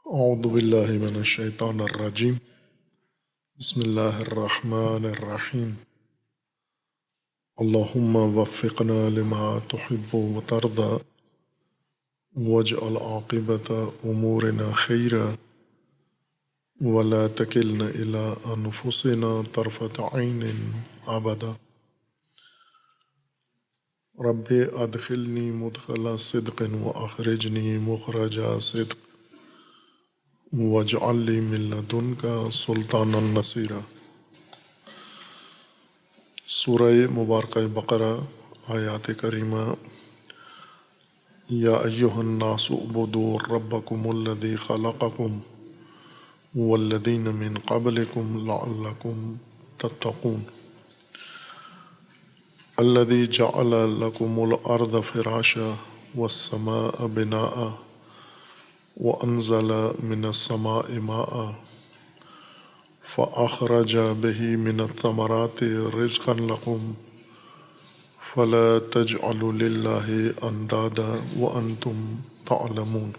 اعوذ باللہ من الشیطان الرجیم بسم اللہ الرحمن الرحیم اللہم وفقنا لما تحب وترضى واجعل عاقبت امورنا خیرا ولا تکلنا الى انفسنا طرفت عین ابدا رب ادخلنی مدخل صدق واخرجنی مخرج صدق واجعل لی من لدنک سلطانا نصیرا۔ سورہ مبارکہ بقرہ آیات کریمہ یا ایہا الناس اعبدوا ربکم الذی خلقکم والذین من قبلکم لعلکم تتقون الذی جعل لکم الارض فراشا والسماء بناء وانزل من السماء ماء فأخرج به من الثمرات رزقا لكم فلا تجعلوا لله اندادا وانتم تعلمون۔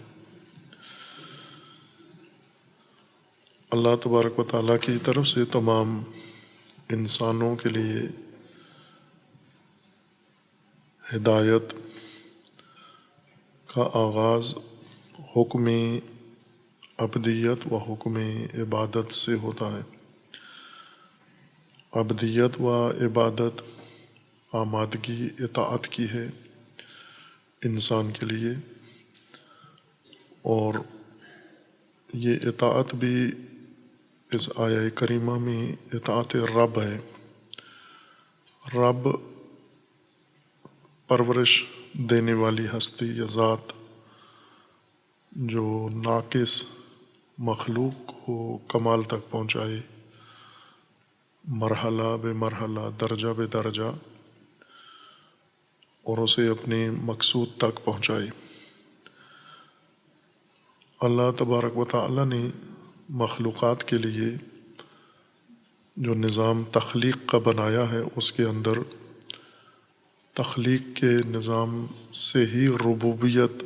اللہ تبارک و تعالیٰ کی طرف سے تمام انسانوں کے لیے ہدایت کا آغاز حکم عبدیت و حکم عبادت سے ہوتا ہے۔ عبدیت و عبادت آمادگی اطاعت کی ہے انسان کے لیے، اور یہ اطاعت بھی اس آیہ کریمہ میں اطاعت رب ہے۔ رب پرورش دینے والی ہستی یا ذات جو ناقص مخلوق کو کمال تک پہنچائے، مرحلہ بے مرحلہ، درجہ بے درجہ، اور اسے اپنے مقصود تک پہنچائے۔ اللہ تبارک و تعالیٰ نے مخلوقات کے لیے جو نظام تخلیق کا بنایا ہے، اس کے اندر تخلیق کے نظام سے ہی ربوبیت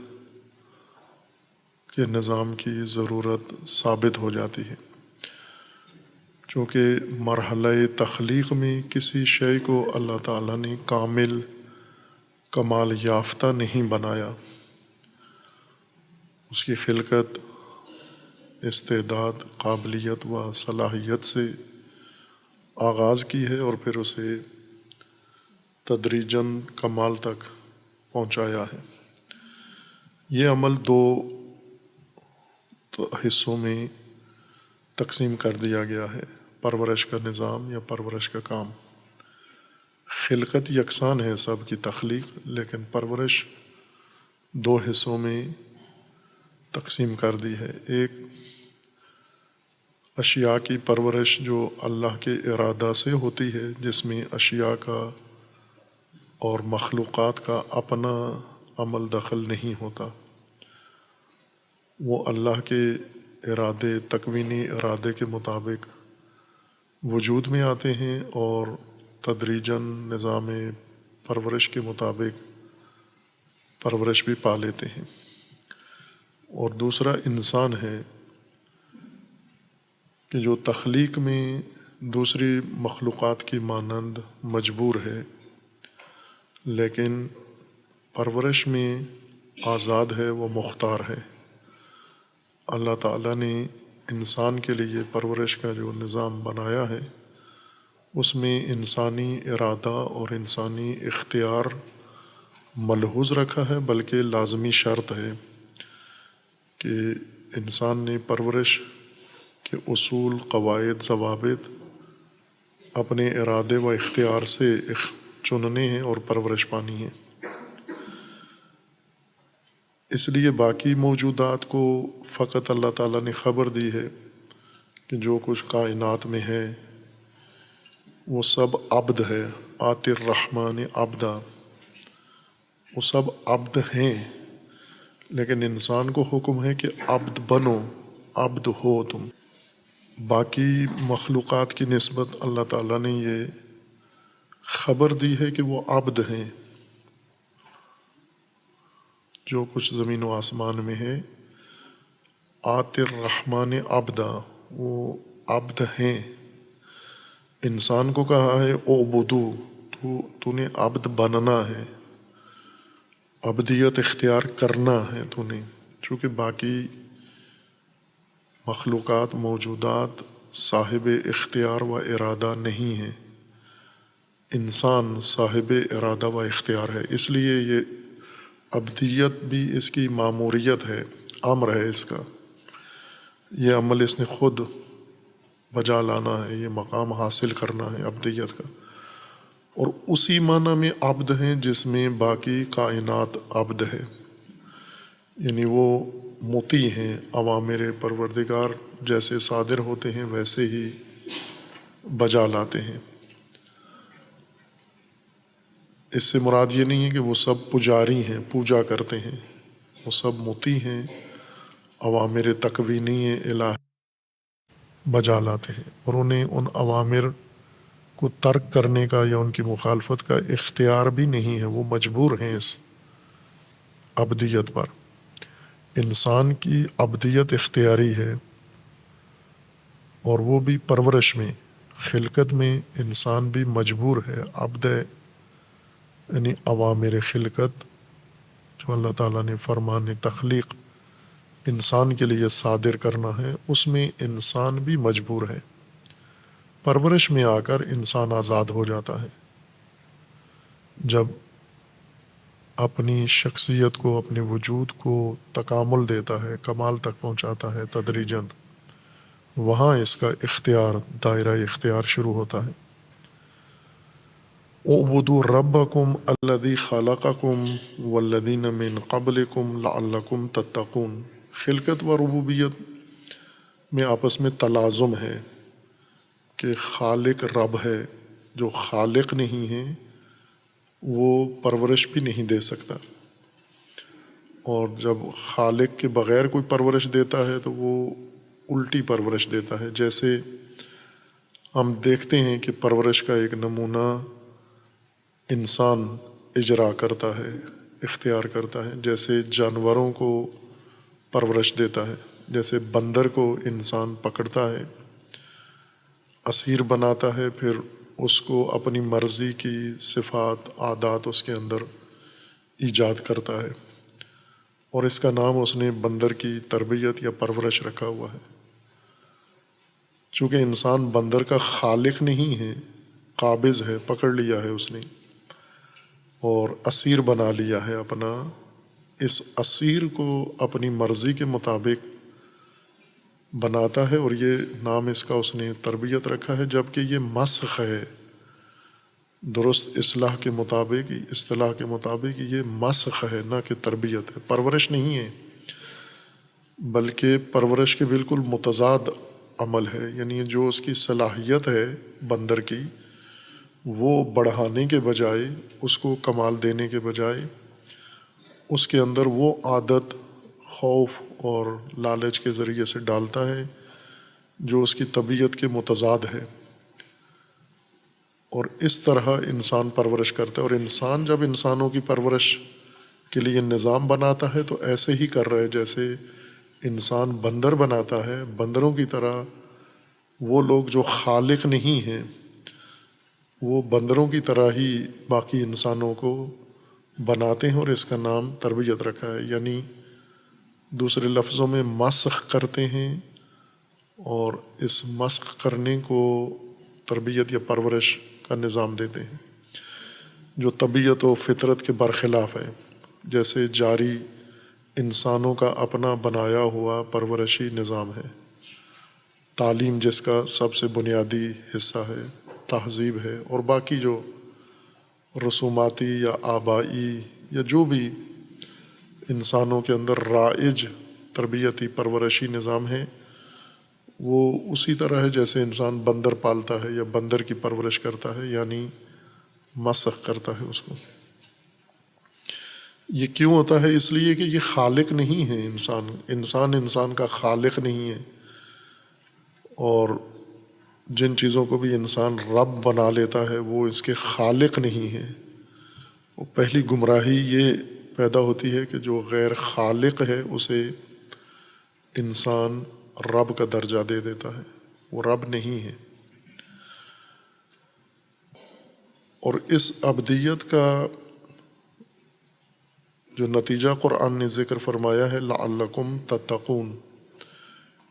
کے نظام کی ضرورت ثابت ہو جاتی ہے، چونکہ مرحلہ تخلیق میں کسی شے کو اللہ تعالیٰ نے کامل کمال یافتہ نہیں بنایا۔ اس کی خلقت استعداد، قابلیت و صلاحیت سے آغاز کی ہے اور پھر اسے تدریجاً کمال تک پہنچایا ہے۔ یہ عمل دو حصوں میں تقسیم کر دیا گیا ہے، پرورش کا نظام یا پرورش کا کام۔ خلقت یکساں ہے سب کی تخلیق، لیکن پرورش دو حصوں میں تقسیم کر دی ہے۔ ایک اشیاء کی پرورش جو اللہ کے ارادہ سے ہوتی ہے، جس میں اشیاء کا اور مخلوقات کا اپنا عمل دخل نہیں ہوتا، وہ اللہ کے ارادے، تکوینی ارادے کے مطابق وجود میں آتے ہیں اور تدریجاً نظام پرورش کے مطابق پرورش بھی پا لیتے ہیں۔ اور دوسرا انسان ہے کہ جو تخلیق میں دوسری مخلوقات کی مانند مجبور ہے، لیکن پرورش میں آزاد ہے، وہ مختار ہے۔ اللہ تعالیٰ نے انسان کے لیے پرورش کا جو نظام بنایا ہے، اس میں انسانی ارادہ اور انسانی اختیار ملحوظ رکھا ہے، بلکہ لازمی شرط ہے کہ انسان نے پرورش کے اصول، قواعد، ضوابط اپنے ارادے و اختیار سے چننے ہیں اور پرورش پانی ہے۔ اس لیے باقی موجودات کو فقط اللہ تعالیٰ نے خبر دی ہے کہ جو کچھ کائنات میں ہے وہ سب عبد ہے، آت الرحمن عبدا، وہ سب عبد ہیں، لیکن انسان کو حکم ہے کہ عبد بنو، عبد ہو تم۔ باقی مخلوقات کی نسبت اللہ تعالیٰ نے یہ خبر دی ہے کہ وہ عبد ہیں۔ جو کچھ زمین و آسمان میں ہے آت الرحمن عبدا، وہ عبد ہیں. انسان کو کہا ہے اعبدو، تو نے عبد بننا ہے، عبدیت اختیار کرنا ہے تو نے. چونکہ باقی مخلوقات موجودات صاحب اختیار و ارادہ نہیں ہیں، انسان صاحب ارادہ و اختیار ہے. اس لیے یہ عبدیت بھی اس کی ماموریت ہے، امر ہے اس کا، یہ عمل اس نے خود بجا لانا ہے، یہ مقام حاصل کرنا ہے عبدیت کا. اور اسی معنی میں عبد ہیں جس میں باقی کائنات عبد ہے، یعنی وہ مطیع ہیں، اوامر پروردگار جیسے صادر ہوتے ہیں ویسے ہی بجا لاتے ہیں. اس سے مراد یہ نہیں ہے کہ وہ سب پجاری ہیں، پوجا کرتے ہیں، وہ سب مطیع ہیں، اوامر تکوینی الہی بجا لاتے ہیں، اور انہیں ان اوامر کو ترک کرنے کا یا ان کی مخالفت کا اختیار بھی نہیں ہے، وہ مجبور ہیں اس عبدیت پر. انسان کی عبدیت اختیاری ہے، اور وہ بھی پرورش میں، خلقت میں انسان بھی مجبور ہے، عبد ہے، یعنی اوامر خلقت جو اللہ تعالیٰ نے فرمان تخلیق انسان کے لیے صادر کرنا ہے، اس میں انسان بھی مجبور ہے. پرورش میں آ کر انسان آزاد ہو جاتا ہے، جب اپنی شخصیت کو، اپنے وجود کو تکامل دیتا ہے، کمال تک پہنچاتا ہے تدریجاً، وہاں اس کا اختیار، دائرہ اختیار شروع ہوتا ہے. اعبدوا ربکم الذی خلقکم والذین من قبلکم لعلکم تتقون. خلقت و ربوبیت میں آپس میں تلازم ہے کہ خالق رب ہے، جو خالق نہیں ہے وہ پرورش بھی نہیں دے سکتا، اور جب خالق کے بغیر کوئی پرورش دیتا ہے تو وہ الٹی پرورش دیتا ہے. جیسے ہم دیکھتے ہیں کہ پرورش کا ایک نمونہ انسان اجرا کرتا ہے، اختیار کرتا ہے. جیسے جانوروں کو پرورش دیتا ہے، جیسے بندر کو انسان پکڑتا ہے، اسیر بناتا ہے، پھر اس کو اپنی مرضی کی صفات عادات اس کے اندر ایجاد کرتا ہے، اور اس کا نام اس نے بندر کی تربیت یا پرورش رکھا ہوا ہے. چونکہ انسان بندر کا خالق نہیں ہے، قابض ہے، پکڑ لیا ہے اس نے اور اسیر بنا لیا ہے اپنا. اس اسیر کو اپنی مرضی کے مطابق بناتا ہے، اور یہ نام اس کا اس نے تربیت رکھا ہے، جبکہ یہ مسخ ہے. درست اصطلاح کے مطابق یہ مسخ ہے، نہ کہ تربیت ہے، پرورش نہیں ہے، بلکہ پرورش کے بالکل متضاد عمل ہے. یعنی جو اس کی صلاحیت ہے بندر کی، وہ بڑھانے کے بجائے، اس کو کمال دینے کے بجائے اس کے اندر وہ عادت خوف اور لالچ کے ذریعے سے ڈالتا ہے جو اس کی طبیعت کے متضاد ہے. اور اس طرح انسان پرورش کرتا ہے، اور انسان جب انسانوں کی پرورش کے لیے نظام بناتا ہے تو ایسے ہی کر رہا ہے جیسے انسان بندر بناتا ہے. بندروں کی طرح وہ لوگ جو خالق نہیں ہیں وہ بندروں کی طرح ہی باقی انسانوں کو بناتے ہیں، اور اس کا نام تربیت رکھا ہے. یعنی دوسرے لفظوں میں مسخ کرتے ہیں، اور اس مسخ کرنے کو تربیت یا پرورش کا نظام دیتے ہیں جو طبیعت و فطرت کے برخلاف ہے. جیسے جاری انسانوں کا اپنا بنایا ہوا پرورشی نظام ہے، تعلیم جس کا سب سے بنیادی حصہ ہے، تہذیب ہے، اور باقی جو رسوماتی یا آبائی یا جو بھی انسانوں کے اندر رائج تربیتی پرورشی نظام ہے، وہ اسی طرح ہے جیسے انسان بندر پالتا ہے یا بندر کی پرورش کرتا ہے، یعنی مسخ کرتا ہے اس کو. یہ کیوں ہوتا ہے؟ اس لیے کہ یہ خالق نہیں ہے. انسان کا خالق نہیں ہے، اور جن چیزوں کو بھی انسان رب بنا لیتا ہے وہ اس کے خالق نہیں ہے. وہ پہلی گمراہی یہ پیدا ہوتی ہے کہ جو غیر خالق ہے اسے انسان رب کا درجہ دے دیتا ہے، وہ رب نہیں ہے۔ اور اس ابدیت کا جو نتیجہ قرآن نے ذکر فرمایا ہے لعلکم تتقون،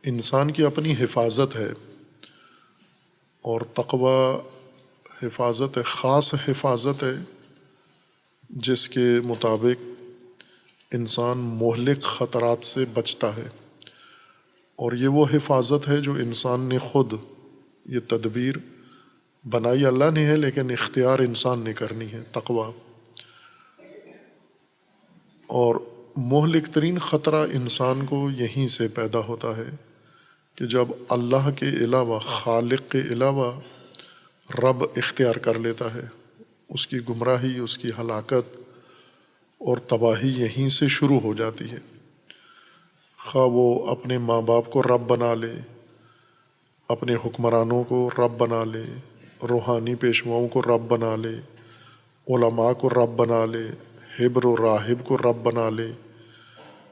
انسان کی اپنی حفاظت ہے، اور تقوی حفاظت ہے، خاص حفاظت ہے جس کے مطابق انسان مہلک خطرات سے بچتا ہے۔ اور یہ وہ حفاظت ہے جو انسان نے خود، یہ تدبیر بنائی اللہ نے ہے لیکن اختیار انسان نے کرنی ہے، تقوی۔ اور مہلک ترین خطرہ انسان کو یہیں سے پیدا ہوتا ہے کہ جب اللہ کے علاوہ، خالق کے علاوہ رب اختیار کر لیتا ہے، اس کی گمراہی، اس کی ہلاکت اور تباہی یہیں سے شروع ہو جاتی ہے۔ خواہ وہ اپنے ماں باپ کو رب بنا لے، اپنے حکمرانوں کو رب بنا لے، روحانی پیشواؤں کو رب بنا لے، علماء کو رب بنا لے، حبر و راہب کو رب بنا لے،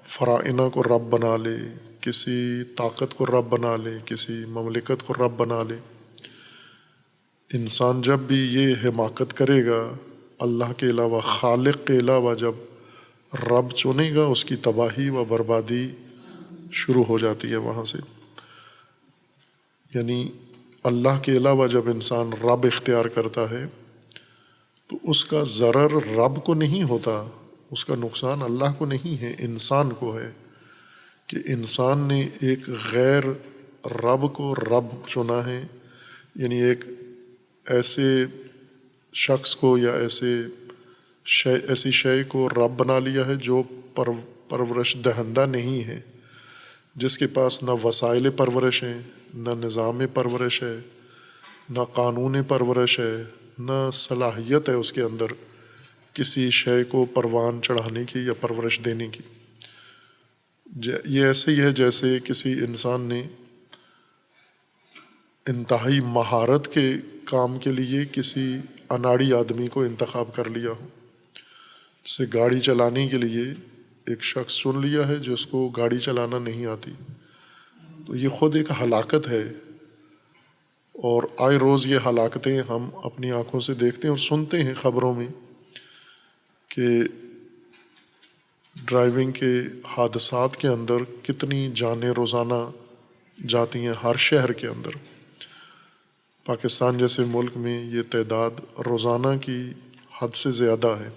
فرائنہ کو رب بنا لے، کسی طاقت کو رب بنا لے، کسی مملکت کو رب بنا لے۔ انسان جب بھی یہ حماقت کرے گا، اللہ کے علاوہ، خالق کے علاوہ جب رب چنے گا، اس کی تباہی و بربادی شروع ہو جاتی ہے وہاں سے۔ یعنی اللہ کے علاوہ جب انسان رب اختیار کرتا ہے تو اس کا ضرر رب کو نہیں ہوتا، اس کا نقصان اللہ کو نہیں ہے، انسان کو ہے، کہ انسان نے ایک غیر رب کو رب چنا ہے، یعنی ایک ایسے شخص کو یا ایسی شے کو رب بنا لیا ہے جو پرورش دہندہ نہیں ہے، جس کے پاس نہ وسائل پرورش ہیں، نہ نظام پرورش ہے، نہ قانون پرورش ہے، نہ صلاحیت ہے اس کے اندر کسی شے کو پروان چڑھانے کی یا پرورش دینے کی۔ یہ ایسے ہی ہے جیسے کسی انسان نے انتہائی مہارت کے کام کے لیے کسی اناڑی آدمی کو انتخاب کر لیا ہو، جسے گاڑی چلانے کے لیے ایک شخص چن لیا ہے جس کو گاڑی چلانا نہیں آتی، تو یہ خود ایک ہلاکت ہے۔ اور آئے روز یہ ہلاکتیں ہم اپنی آنکھوں سے دیکھتے ہیں اور سنتے ہیں خبروں میں کہ ڈرائیونگ کے حادثات کے اندر کتنی جانیں روزانہ جاتی ہیں ہر شہر کے اندر۔ پاکستان جیسے ملک میں یہ تعداد روزانہ کی حد سے زیادہ ہے،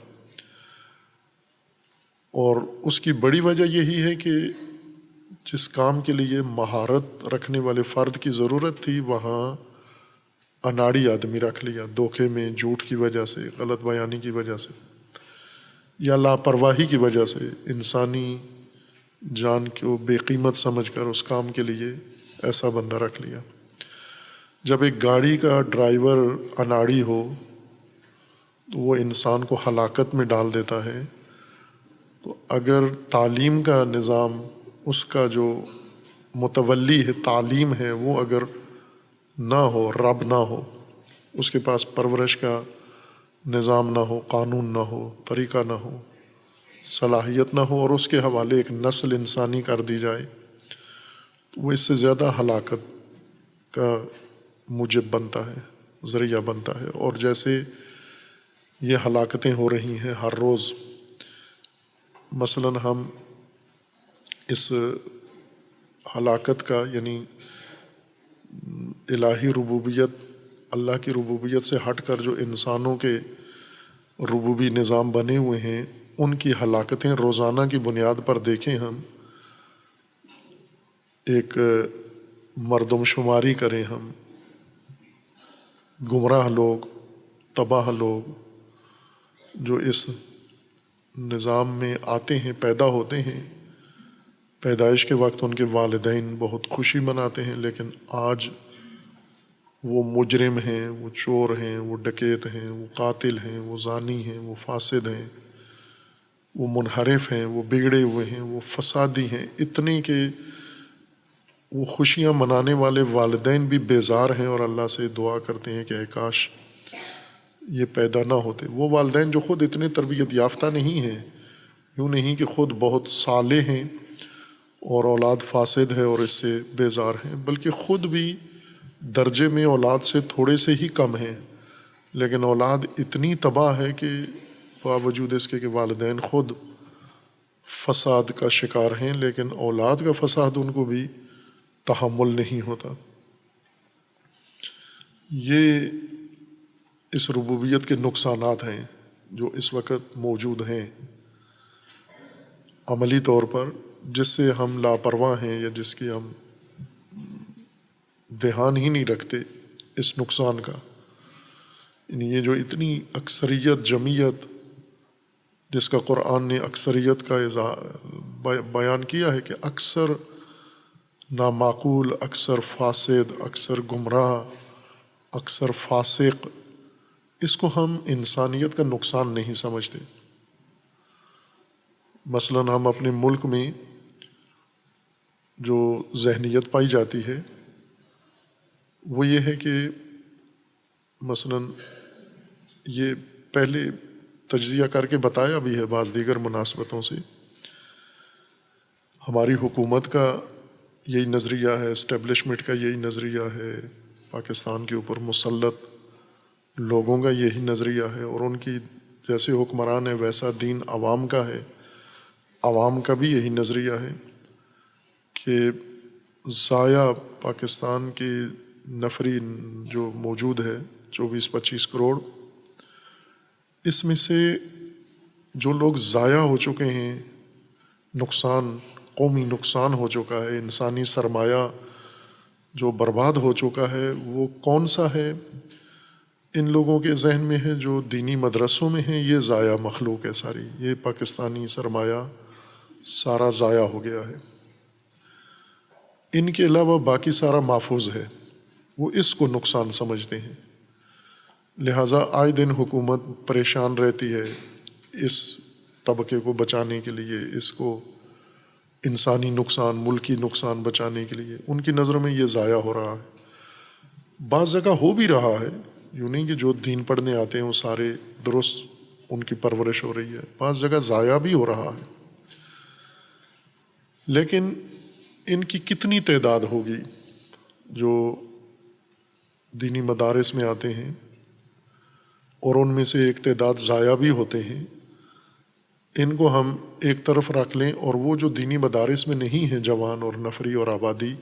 اور اس کی بڑی وجہ یہی ہے کہ جس کام کے لیے مہارت رکھنے والے فرد کی ضرورت تھی وہاں اناڑی آدمی رکھ لیا، دھوکے میں، جھوٹ کی وجہ سے، غلط بیانی کی وجہ سے، یا لاپرواہی کی وجہ سے انسانی جان کو بے قیمت سمجھ کر اس کام کے لیے ایسا بندہ رکھ لیا۔ جب ایک گاڑی کا ڈرائیور اناڑی ہو تو وہ انسان کو ہلاکت میں ڈال دیتا ہے، تو اگر تعلیم کا نظام، اس کا جو متولی ہے تعلیم ہے، وہ اگر نہ ہو، رب نہ ہو، اس کے پاس پرورش کا نظام نہ ہو، قانون نہ ہو، طریقہ نہ ہو، صلاحیت نہ ہو، اور اس کے حوالے ایک نسل انسانی کر دی جائے، تو وہ اس سے زیادہ ہلاکت کا موجب بنتا ہے، ذریعہ بنتا ہے۔ اور جیسے یہ ہلاکتیں ہو رہی ہیں ہر روز، مثلاً ہم اس ہلاکت کا، یعنی الہی ربوبیت، اللہ کی ربوبیت سے ہٹ کر جو انسانوں کے ربوبی نظام بنے ہوئے ہیں، ان کی ہلاکتیں روزانہ کی بنیاد پر دیکھیں، ہم ایک مردم شماری کریں، ہم گمراہ لوگ، تباہ لوگ جو اس نظام میں آتے ہیں، پیدا ہوتے ہیں، پیدائش کے وقت ان کے والدین بہت خوشی مناتے ہیں، لیکن آج وہ مجرم ہیں، وہ چور ہیں، وہ ڈکیت ہیں، وہ قاتل ہیں، وہ زانی ہیں، وہ فاسد ہیں، وہ منحرف ہیں، وہ بگڑے ہوئے ہیں، وہ فسادی ہیں، اتنے کہ وہ خوشیاں منانے والے والدین بھی بیزار ہیں اور اللہ سے دعا کرتے ہیں کہ اے کاش یہ پیدا نہ ہوتے۔ وہ والدین جو خود اتنے تربیت یافتہ نہیں ہیں، یوں نہیں کہ خود بہت صالح ہیں اور اولاد فاسد ہے اور اس سے بیزار ہیں، بلکہ خود بھی درجے میں اولاد سے تھوڑے سے ہی کم ہیں، لیکن اولاد اتنی تباہ ہے کہ باوجود اس کے کہ والدین خود فساد کا شکار ہیں، لیکن اولاد کا فساد ان کو بھی تحمل نہیں ہوتا۔ یہ اس ربوبیت کے نقصانات ہیں جو اس وقت موجود ہیں عملی طور پر، جس سے ہم لاپرواہ ہیں یا جس کی ہم دھیان ہی نہیں رکھتے اس نقصان کا۔ یعنی یہ جو اتنی اکثریت جمعیت جس کا قرآن نے اکثریت کا بیان کیا ہے کہ اکثر نامعقول، اکثر فاسد، اکثر گمراہ، اکثر فاسق، اس کو ہم انسانیت کا نقصان نہیں سمجھتے۔ مثلاً ہم اپنے ملک میں جو ذہنیت پائی جاتی ہے وہ یہ ہے کہ مثلاً یہ پہلے تجزیہ کر کے بتایا بھی ہے بعض دیگر مناسبتوں سے، ہماری حکومت کا یہی نظریہ ہے، اسٹیبلشمنٹ کا یہی نظریہ ہے، پاکستان کے اوپر مسلط لوگوں کا یہی نظریہ ہے، اور ان کی جیسے حکمران ہے ویسا دین عوام کا ہے، عوام کا بھی یہی نظریہ ہے کہ ضائع پاکستان کی نفری جو موجود ہے 24-25 کروڑ، اس میں سے جو لوگ ضائع ہو چکے ہیں، نقصان، قومی نقصان ہو چکا ہے، انسانی سرمایہ جو برباد ہو چکا ہے، وہ کون سا ہے؟ ان لوگوں کے ذہن میں ہے جو دینی مدرسوں میں ہیں، یہ ضائع مخلوق ہے ساری، یہ پاکستانی سرمایہ سارا ضائع ہو گیا ہے، ان کے علاوہ باقی سارا محفوظ ہے، وہ اس کو نقصان سمجھتے ہیں۔ لہٰذا آئے دن حکومت پریشان رہتی ہے اس طبقے کو بچانے کے لیے، اس کو انسانی نقصان، ملکی نقصان بچانے کے لیے۔ ان کی نظر میں یہ ضائع ہو رہا ہے، بعض جگہ ہو بھی رہا ہے، یوں نہیں کہ جو دین پڑھنے آتے ہیں وہ سارے درست ان کی پرورش ہو رہی ہے، بعض جگہ ضائع بھی ہو رہا ہے، لیکن ان کی کتنی تعداد ہوگی جو دینی مدارس میں آتے ہیں اور ان میں سے ایک تعداد ضائع بھی ہوتے ہیں، ان کو ہم ایک طرف رکھ لیں، اور وہ جو دینی مدارس میں نہیں ہیں، جوان اور نفری اور آبادی،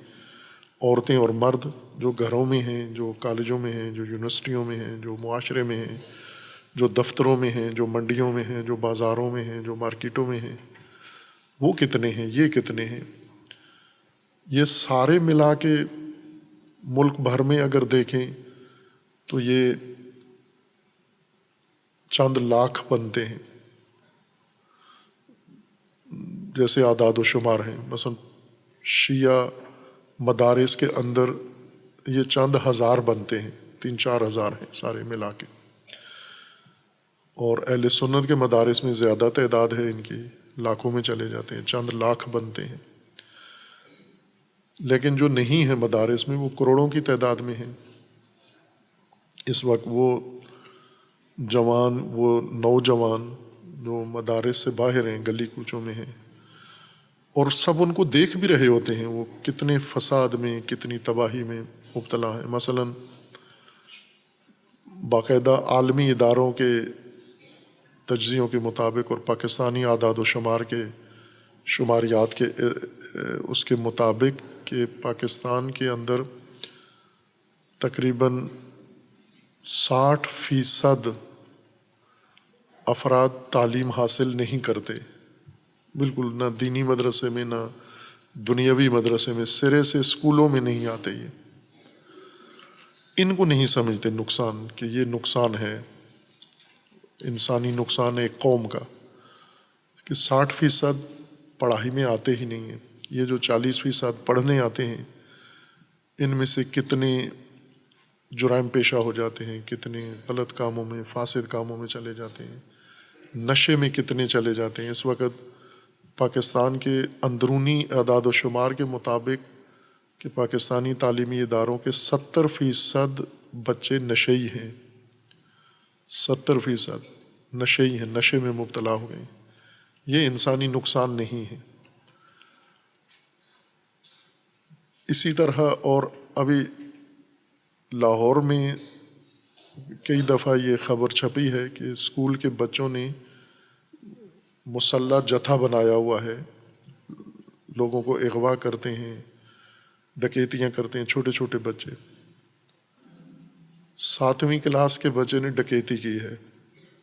عورتیں اور مرد جو گھروں میں ہیں، جو کالجوں میں ہیں، جو یونیورسٹیوں میں ہیں، جو معاشرے میں ہیں، جو دفتروں میں ہیں، جو منڈیوں میں ہیں، جو بازاروں میں ہیں، جو مارکیٹوں میں ہیں، وہ کتنے ہیں، یہ کتنے ہیں؟ یہ سارے ملا کے ملک بھر میں اگر دیکھیں تو یہ چند لاکھ بنتے ہیں، جیسے اعداد و شمار ہیں۔ مثلا شیعہ مدارس کے اندر یہ چند ہزار بنتے ہیں، 3-4 ہزار ہیں سارے ملا کے، اور اہل سنت کے مدارس میں زیادہ تعداد ہے ان کی، لاکھوں میں چلے جاتے ہیں، چند لاکھ بنتے ہیں، لیکن جو نہیں ہے مدارس میں وہ کروڑوں کی تعداد میں ہیں۔ اس وقت وہ جوان، وہ نوجوان جو مدارس سے باہر ہیں، گلی کوچوں میں ہیں، اور سب ان کو دیکھ بھی رہے ہوتے ہیں وہ کتنے فساد میں، کتنی تباہی میں مبتلا ہیں۔ مثلا باقاعدہ عالمی اداروں کے تجزیوں کے مطابق اور پاکستانی اعداد و شمار کے شماریات کے اس کے مطابق کہ پاکستان کے اندر تقریباً 60% افراد تعلیم حاصل نہیں کرتے، بالکل نہ دینی مدرسے میں نہ دنیاوی مدرسے میں، سرے سے اسکولوں میں نہیں آتے، یہ ان کو نہیں سمجھتے نقصان، کہ یہ نقصان ہے، انسانی نقصان ہے ایک قوم کا، کہ 60% پڑھائی میں آتے ہی نہیں ہیں۔ یہ جو 40% پڑھنے آتے ہیں، ان میں سے کتنے جرائم پیشہ ہو جاتے ہیں، کتنے غلط کاموں میں، فاسد کاموں میں چلے جاتے ہیں، نشے میں کتنے چلے جاتے ہیں۔ اس وقت پاکستان کے اندرونی اعداد و شمار کے مطابق کہ پاکستانی تعلیمی اداروں کے 70% بچے نشئی ہیں، 70% نشئی ہیں، نشے میں مبتلا ہو گئے ہیں۔ یہ انسانی نقصان نہیں ہے۔ اسی طرح اور ابھی لاہور میں کئی دفعہ یہ خبر چھپی ہے کہ اسکول کے بچوں نے مسلح جتھا بنایا ہوا ہے، لوگوں کو اغوا کرتے ہیں، ڈکیتیاں کرتے ہیں، چھوٹے چھوٹے بچے۔ 7ویں کلاس کے بچے نے ڈکیتی کی ہے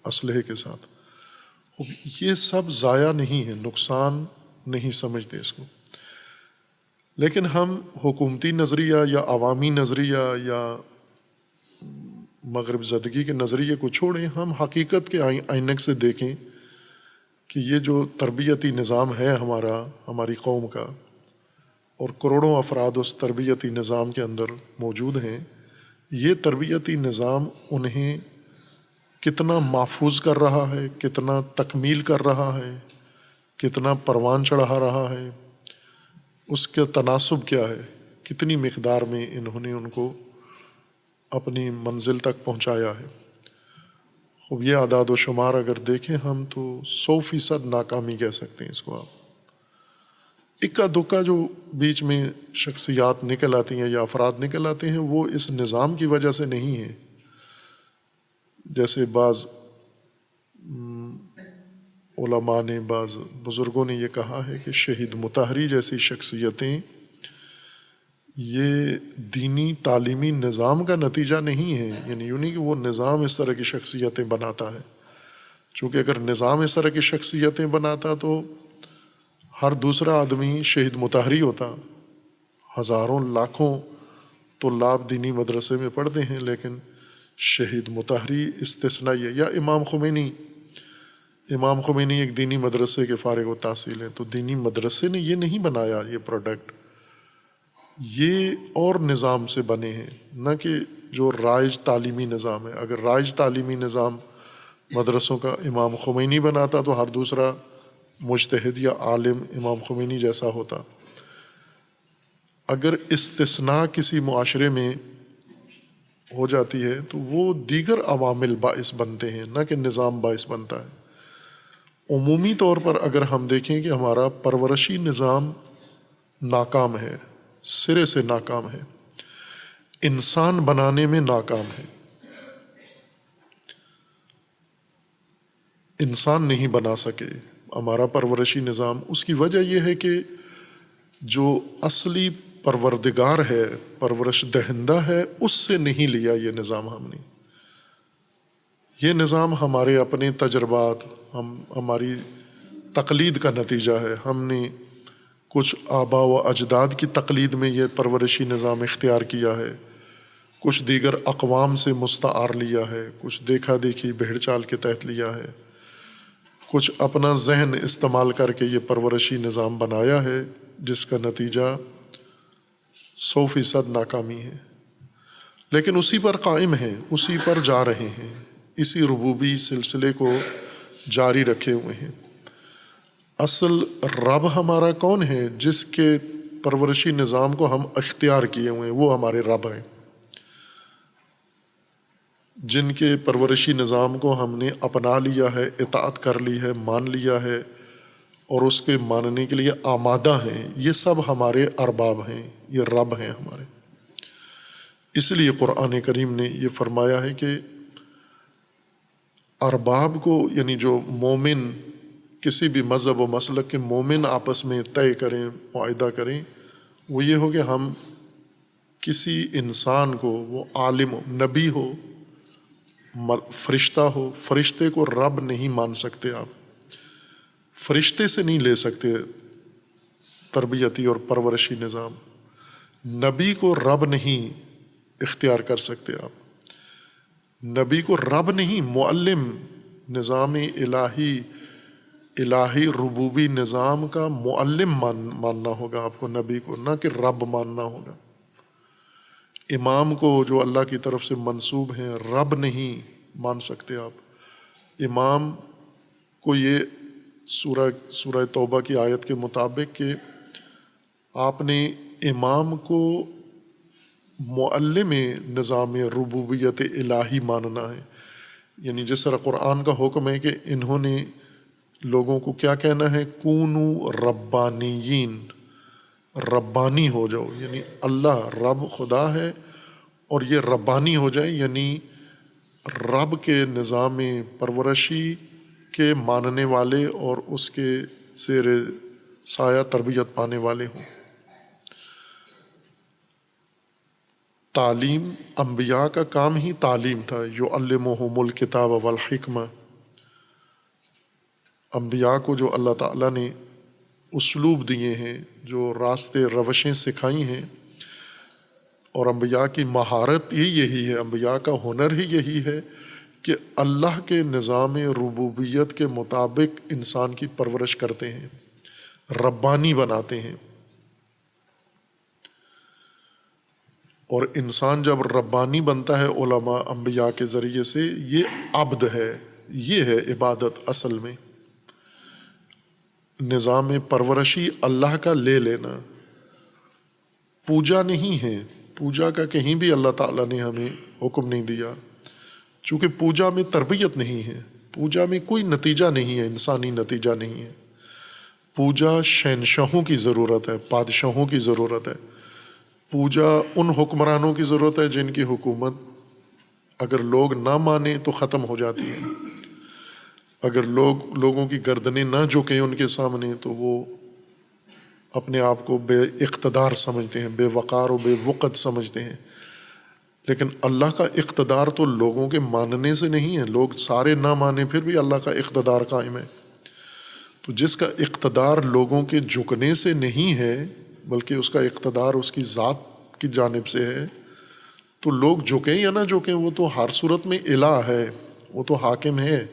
اسلحے کے ساتھ۔ یہ سب ضائع نہیں ہے، نقصان نہیں سمجھتے اس کو، لیکن ہم حکومتی نظریہ یا عوامی نظریہ یا مغرب زدگی کے نظریے کو چھوڑیں، ہم حقیقت کے آئینک سے دیکھیں کہ یہ جو تربیتی نظام ہے ہماری قوم کا، اور کروڑوں افراد اس تربیتی نظام کے اندر موجود ہیں، یہ تربیتی نظام انہیں کتنا محفوظ کر رہا ہے، کتنا تکمیل کر رہا ہے، کتنا پروان چڑھا رہا ہے، اس کا تناسب کیا ہے، کتنی مقدار میں انہوں نے ان کو اپنی منزل تک پہنچایا ہے۔ خوب یہ اعداد و شمار اگر دیکھیں ہم تو 100% ناکامی کہہ سکتے ہیں اس کو آپ۔ اکا دکا جو بیچ میں شخصیات نکل آتی ہیں یا افراد نکل آتے ہیں، وہ اس نظام کی وجہ سے نہیں ہے۔ جیسے بعض علماء نے، بعض بزرگوں نے یہ کہا ہے کہ شہید مطہری جیسی شخصیتیں یہ دینی تعلیمی نظام کا نتیجہ نہیں ہے، یعنی یوں نہیں کہ وہ نظام اس طرح کی شخصیتیں بناتا ہے، چونکہ اگر نظام اس طرح کی شخصیتیں بناتا تو ہر دوسرا آدمی شہید مطہری ہوتا۔ ہزاروں لاکھوں طلاب دینی مدرسے میں پڑھتے ہیں، لیکن شہید مطہری استثنائی ہے۔ یا امام خمینی ایک دینی مدرسے کے فارغ التحصیل ہیں، تو دینی مدرسے نے یہ نہیں بنایا یہ پروڈکٹ، یہ اور نظام سے بنے ہیں، نہ کہ جو رائج تعلیمی نظام ہے۔ اگر رائج تعلیمی نظام مدرسوں کا امام خمینی بناتا تو ہر دوسرا مجتہد یا عالم امام خمینی جیسا ہوتا۔ اگر استثناء کسی معاشرے میں ہو جاتی ہے تو وہ دیگر عوامل باعث بنتے ہیں، نہ کہ نظام باعث بنتا ہے۔ عمومی طور پر اگر ہم دیکھیں کہ ہمارا پرورشی نظام ناکام ہے، سرے سے ناکام ہے، انسان بنانے میں ناکام ہے، انسان نہیں بنا سکے ہمارا پرورشی نظام۔ اس کی وجہ یہ ہے کہ جو اصلی پروردگار ہے، پرورش دہندہ ہے، اس سے نہیں لیا یہ نظام ہم نے۔ یہ نظام ہمارے اپنے تجربات، ہماری تقلید کا نتیجہ ہے۔ ہم نے کچھ آبا و اجداد کی تقلید میں یہ پرورشی نظام اختیار کیا ہے، کچھ دیگر اقوام سے مستعار لیا ہے، کچھ دیکھا دیکھی بھیڑ چال کے تحت لیا ہے، کچھ اپنا ذہن استعمال کر کے یہ پرورشی نظام بنایا ہے، جس کا نتیجہ 100% ناکامی ہے۔ لیکن اسی پر قائم ہیں، اسی پر جا رہے ہیں، اسی ربوبی سلسلے کو جاری رکھے ہوئے ہیں۔ اصل رب ہمارا کون ہے؟ جس کے پرورشی نظام کو ہم اختیار کیے ہوئے ہیں، وہ ہمارے رب ہیں۔ جن کے پرورشی نظام کو ہم نے اپنا لیا ہے، اطاعت کر لی ہے، مان لیا ہے، اور اس کے ماننے کے لیے آمادہ ہیں، یہ سب ہمارے ارباب ہیں، یہ رب ہیں ہمارے۔ اس لیے قرآن کریم نے یہ فرمایا ہے کہ ارباب کو، یعنی جو مومن، کسی بھی مذہب و مسلک کے مومن آپس میں طے کریں، معاہدہ کریں، وہ یہ ہو کہ ہم کسی انسان کو، وہ عالم ہو، نبی ہو، فرشتہ ہو، فرشتے کو رب نہیں مان سکتے آپ، فرشتے سے نہیں لے سکتے تربیتی اور پرورشی نظام، نبی کو رب نہیں اختیار کر سکتے آپ، نبی کو رب نہیں، معلم، نظام الہی ربوبی نظام کا معلم ماننا ہوگا آپ کو، نبی کو، نہ کہ رب ماننا ہوگا۔ امام کو جو اللہ کی طرف سے منسوب ہیں، رب نہیں مان سکتے آپ۔ امام کو یہ سورہ توبہ کی آیت کے مطابق کہ آپ نے امام کو معلم نظام ربوبیت الہی ماننا ہے، یعنی جس طرح قرآن کا حکم ہے کہ انہوں نے لوگوں کو کیا کہنا ہے، کونو ربانیین، ربانی ہو جاؤ، یعنی اللہ رب خدا ہے اور یہ ربانی ہو جائے، یعنی رب کے نظام پرورشی کے ماننے والے اور اس کے زیر سایہ تربیت پانے والے ہوں۔ تعلیم، انبیاء کا کام ہی تعلیم تھا، یعلمہم الکتاب والحکمہ۔ انبیاء کو جو اللہ تعالیٰ نے اسلوب دیے ہیں، جو راستے روشیں سکھائی ہیں، اور انبیاء کی مہارت ہی یہی ہے، انبیاء کا ہنر ہی یہی ہے کہ اللہ کے نظام ربوبیت کے مطابق انسان کی پرورش کرتے ہیں، ربانی بناتے ہیں۔ اور انسان جب ربانی بنتا ہے علماء انبیاء کے ذریعے سے، یہ عبد ہے، یہ ہے عبادت اصل میں، نظام پرورشی اللہ کا لے لینا، پوجا نہیں ہے۔ پوجا کا کہیں بھی اللہ تعالیٰ نے ہمیں حکم نہیں دیا، چونکہ پوجا میں تربیت نہیں ہے، پوجا میں کوئی نتیجہ نہیں ہے، انسانی نتیجہ نہیں ہے۔ پوجا شہنشاہوں کی ضرورت ہے، بادشاہوں کی ضرورت ہے، پوجا ان حکمرانوں کی ضرورت ہے جن کی حکومت اگر لوگ نہ مانیں تو ختم ہو جاتی ہے، اگر لوگوں کی گردنیں نہ جھکیں ان کے سامنے تو وہ اپنے آپ کو بے اقتدار سمجھتے ہیں، بے وقار و بے وقت سمجھتے ہیں۔ لیکن اللہ کا اقتدار تو لوگوں کے ماننے سے نہیں ہے، لوگ سارے نہ مانیں پھر بھی اللہ کا اقتدار قائم ہے۔ تو جس کا اقتدار لوگوں کے جھکنے سے نہیں ہے بلکہ اس کا اقتدار اس کی ذات کی جانب سے ہے، تو لوگ جھکیں یا نہ جھکیں وہ تو ہر صورت میں الہ ہے، وہ تو حاکم ہے۔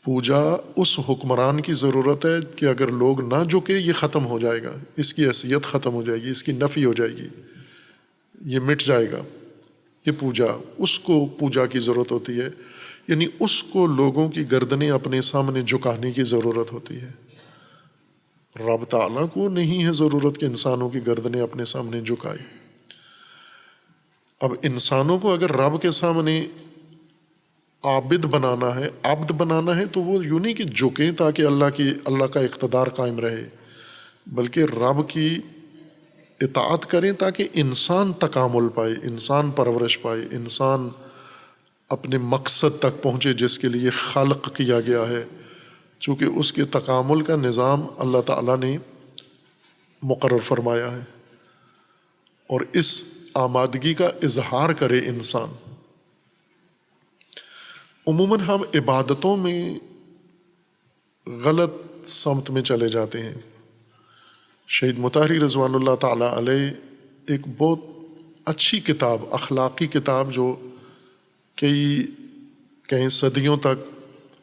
پوجا اس حکمران کی ضرورت ہے کہ اگر لوگ نہ جھکے یہ ختم ہو جائے گا، اس کی حیثیت ختم ہو جائے گی، اس کی نفی ہو جائے گی، یہ مٹ جائے گا۔ یہ پوجا، اس کو پوجا کی ضرورت ہوتی ہے، یعنی اس کو لوگوں کی گردنیں اپنے سامنے جھکانے کی ضرورت ہوتی ہے۔ رب تعالیٰ کو نہیں ہے ضرورت کہ انسانوں کی گردنیں اپنے سامنے جھکائے۔ اب انسانوں کو اگر رب کے سامنے عابد بنانا ہے، عبد بنانا ہے، تو وہ یوں نہیں کہ جھکیں تاکہ اللہ کا اقتدار قائم رہے، بلکہ رب کی اطاعت کریں تاکہ انسان تکامل پائے، انسان پرورش پائے، انسان اپنے مقصد تک پہنچے جس کے لیے خلق کیا گیا ہے، چونکہ اس کے تکامل کا نظام اللہ تعالیٰ نے مقرر فرمایا ہے، اور اس آمادگی کا اظہار کرے انسان۔ عموماً ہم عبادتوں میں غلط سمت میں چلے جاتے ہیں۔ شہید مطہری رضوان اللہ تعالیٰ علیہ ایک بہت اچھی کتاب، اخلاقی کتاب جو کئی صدیوں تک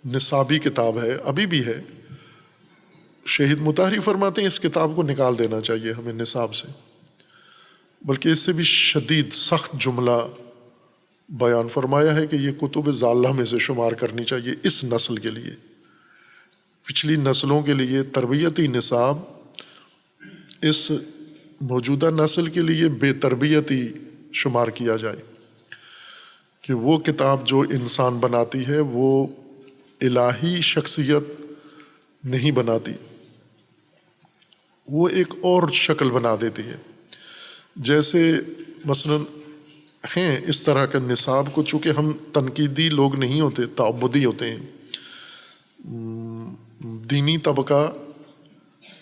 نصابی کتاب ہے، ابھی بھی ہے، شہید مطہری فرماتے ہیں اس کتاب کو نکال دینا چاہیے ہمیں نصاب سے، بلکہ اس سے بھی شدید سخت جملہ بیان فرمایا ہے کہ یہ کتب ضالہ میں سے شمار کرنی چاہیے اس نسل کے لیے، پچھلی نسلوں کے لیے تربیتی نصاب، اس موجودہ نسل کے لیے بے تربیتی شمار کیا جائے، کہ وہ کتاب جو انسان بناتی ہے وہ الہی شخصیت نہیں بناتی، وہ ایک اور شکل بنا دیتی ہے۔ جیسے مثلاً ہیں اس طرح کا نصاب کو، چونکہ ہم تنقیدی لوگ نہیں ہوتے، تعبدی ہوتے ہیں، دینی طبقہ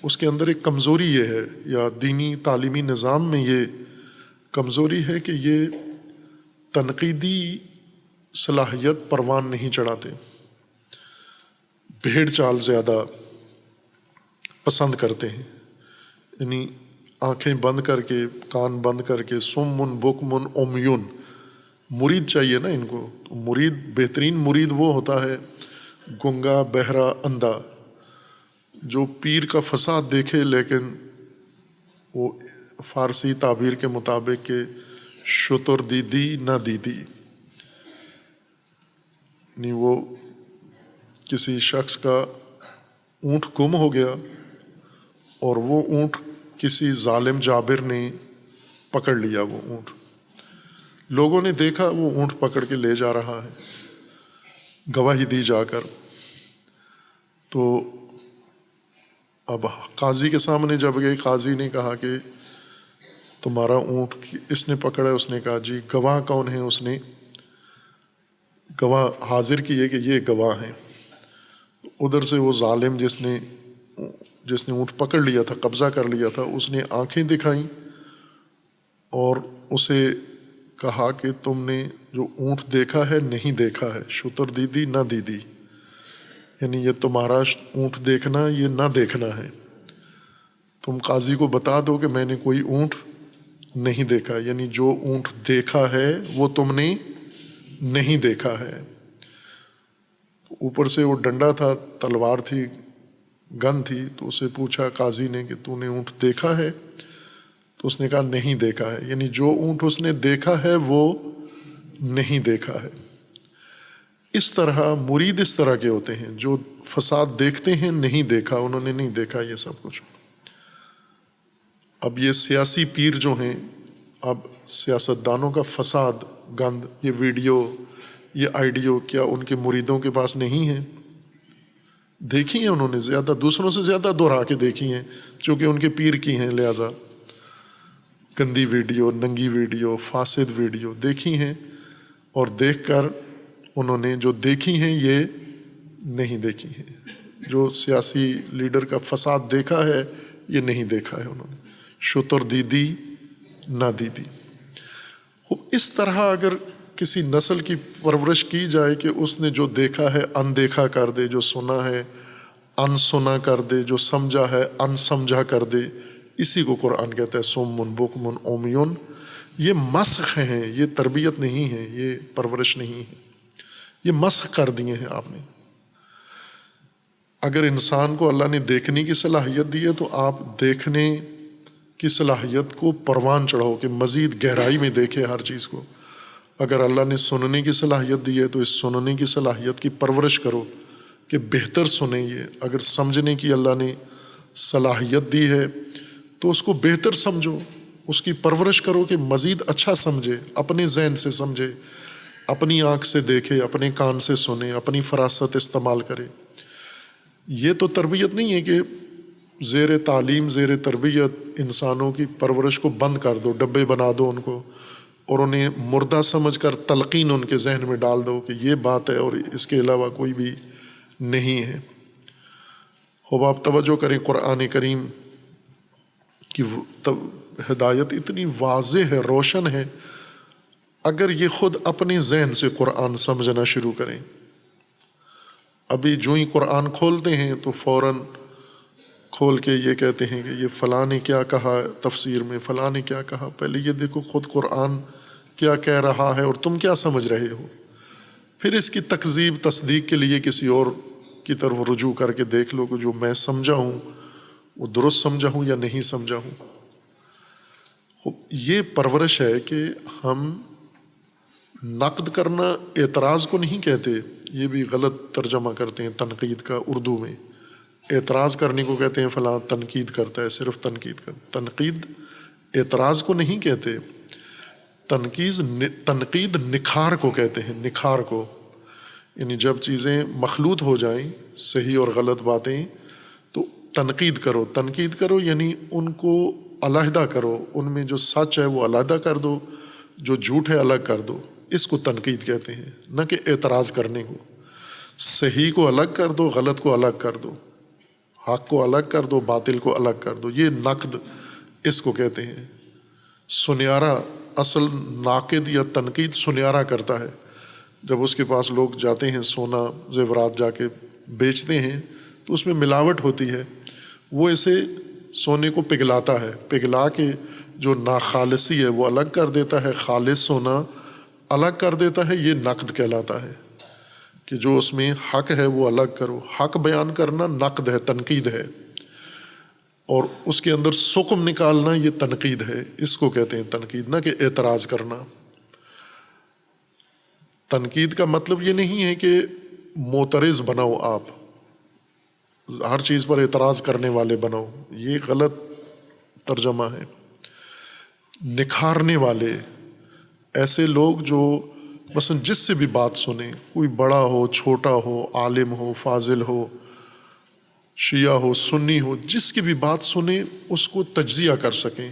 اس کے اندر ایک کمزوری یہ ہے، یا دینی تعلیمی نظام میں یہ کمزوری ہے کہ یہ تنقیدی صلاحیت پروان نہیں چڑھاتے، بھیڑ چال زیادہ پسند کرتے ہیں، یعنی آنکھیں بند کر کے، کان بند کر کے، سمن بکمن عمیون، مرید چاہیے نا ان کو، مرید، بہترین مرید وہ ہوتا ہے گنگا بہرا اندھا، جو پیر کا فساد دیکھے لیکن وہ فارسی تعبیر کے مطابق کہ شتر دیدی نہ دیدی، یعنی وہ کسی شخص کا اونٹ گم ہو گیا اور وہ اونٹ کسی ظالم جابر نے پکڑ لیا، وہ اونٹ لوگوں نے دیکھا، وہ اونٹ پکڑ کے لے جا رہا ہے، گواہی دی جا کر، تو اب قاضی کے سامنے جب گئے، قاضی نے کہا کہ تمہارا اونٹ اس نے پکڑا، اس نے کہا جی گواہ کون ہے، اس نے گواہ حاضر کیے کہ یہ گواہ ہیں۔ ادھر سے وہ ظالم جس نے اونٹ پکڑ لیا تھا، قبضہ کر لیا تھا، اس نے آنکھیں دکھائیں اور اسے کہا کہ تم نے جو اونٹ دیکھا ہے نہیں دیکھا ہے، شتر دیدی نہ دیدی، یعنی یہ تمہارا اونٹ دیکھنا یہ نہ دیکھنا ہے، تم قاضی کو بتا دو کہ میں نے کوئی اونٹ نہیں دیکھا، یعنی جو اونٹ دیکھا ہے وہ تم نے نہیں دیکھا ہے۔ اوپر سے وہ ڈنڈا تھا، تلوار تھی، گن تھی، تو اسے پوچھا قاضی نے کہ تو نے اونٹ دیکھا ہے؟ تو اس نے کہا نہیں دیکھا ہے، یعنی جو اونٹ اس نے دیکھا ہے وہ نہیں دیکھا ہے۔ اس طرح مرید اس طرح کے ہوتے ہیں جو فساد دیکھتے ہیں، نہیں دیکھا، انہوں نے نہیں دیکھا یہ سب کچھ۔ اب یہ سیاسی پیر جو ہیں، اب سیاستدانوں کا فساد، گند، یہ ویڈیو، یہ آئیڈیو، کیا ان کے مریدوں کے پاس نہیں ہے؟ دیکھی ہیں انہوں نے، زیادہ دوسروں سے زیادہ دہرا کے دیکھی ہیں، چونکہ ان کے پیر کی ہیں، لہذا گندی ویڈیو، ننگی ویڈیو، فاسد ویڈیو دیکھی ہیں، اور دیکھ کر انہوں نے جو دیکھی ہیں یہ نہیں دیکھی ہیں۔ جو سیاسی لیڈر کا فساد دیکھا ہے یہ نہیں دیکھا ہے انہوں نے، شتر دیدی نہ دیدی۔ خوب اس طرح اگر کسی نسل کی پرورش کی جائے کہ اس نے جو دیکھا ہے اندیکھا کر دے، جو سنا ہے ان سنا کر دے، جو سمجھا ہے ان سمجھا کر دے، اسی کو قرآن کہتا ہے صم بکم عمیٌ۔ یہ مسخ ہیں، یہ تربیت نہیں ہے، یہ پرورش نہیں ہے، یہ مسخ کر دیے ہیں آپ نے۔ اگر انسان کو اللہ نے دیکھنے کی صلاحیت دی ہے تو آپ دیکھنے کی صلاحیت کو پروان چڑھاؤ کہ مزید گہرائی میں دیکھے ہر چیز کو۔ اگر اللہ نے سننے کی صلاحیت دی ہے تو اس سننے کی صلاحیت کی پرورش کرو کہ بہتر سنیں یہ۔ اگر سمجھنے کی اللہ نے صلاحیت دی ہے تو اس کو بہتر سمجھو، اس کی پرورش کرو کہ مزید اچھا سمجھے، اپنے ذہن سے سمجھے، اپنی آنکھ سے دیکھے، اپنے کان سے سنے، اپنی فراست استعمال کرے۔ یہ تو تربیت نہیں ہے کہ زیر تعلیم، زیر تربیت انسانوں کی پرورش کو بند کر دو، ڈبے بنا دو ان کو، اور انہیں مردہ سمجھ کر تلقین ان کے ذہن میں ڈال دو کہ یہ بات ہے اور اس کے علاوہ کوئی بھی نہیں ہے۔ خوب آپ توجہ کریں، قرآن کریم کی ہدایت اتنی واضح ہے، روشن ہے۔ اگر یہ خود اپنے ذہن سے قرآن سمجھنا شروع کریں، ابھی جو ہی قرآن کھولتے ہیں تو فوراً کھول کے یہ کہتے ہیں کہ یہ فلاں نے کیا کہا تفسیر میں، فلاں نے کیا کہا، پہلے یہ دیکھو خود قرآن کیا کہہ رہا ہے اور تم کیا سمجھ رہے ہو، پھر اس کی تکذیب تصدیق کے لیے کسی اور کی طرف رجوع کر کے دیکھ لو کہ جو میں سمجھا ہوں وہ درست سمجھا ہوں یا نہیں سمجھا ہوں۔ یہ پرورش ہے کہ ہم نقد کرنا اعتراض کو نہیں کہتے، یہ بھی غلط ترجمہ کرتے ہیں تنقید کا اردو میں۔ اعتراض کرنے کو کہتے ہیں فلاں تنقید کرتا ہے، صرف تنقید کرتا، تنقید اعتراض کو نہیں کہتے۔ تنقید نکھار کو کہتے ہیں، نکھار کو، یعنی جب چیزیں مخلوط ہو جائیں، صحیح اور غلط باتیں، تو تنقید کرو۔ تنقید کرو یعنی ان کو علیحدہ کرو، ان میں جو سچ ہے وہ علیحدہ کر دو، جو جھوٹ ہے الگ کر دو، اس کو تنقید کہتے ہیں، نہ کہ اعتراض کرنے کو۔ صحیح کو الگ کر دو، غلط کو الگ کر دو، حق کو الگ کر دو، باطل کو الگ کر دو، یہ نقد اس کو کہتے ہیں۔ سنیارا، اصل ناقد یا تنقید سنیارا کرتا ہے۔ جب اس کے پاس لوگ جاتے ہیں سونا زیورات جا کے بیچتے ہیں تو اس میں ملاوٹ ہوتی ہے، وہ اسے سونے کو پگھلاتا ہے، پگھلا کے جو ناخالصی ہے وہ الگ کر دیتا ہے، خالص سونا الگ کر دیتا ہے، یہ نقد کہلاتا ہے کہ جو اس میں حق ہے وہ الگ کرو۔ حق بیان کرنا نقد ہے، تنقید ہے، اور اس کے اندر سقم نکالنا یہ تنقید ہے، اس کو کہتے ہیں تنقید، نہ کہ اعتراض کرنا۔ تنقید کا مطلب یہ نہیں ہے کہ معترض بناؤ، آپ ہر چیز پر اعتراض کرنے والے بناؤ، یہ غلط ترجمہ ہے۔ نکھارنے والے، ایسے لوگ جو مثلا جس سے بھی بات سنیں، کوئی بڑا ہو، چھوٹا ہو، عالم ہو، فاضل ہو، شیعہ ہو سنی ہو، جس کی بھی بات سنیں اس کو تجزیہ کر سکیں،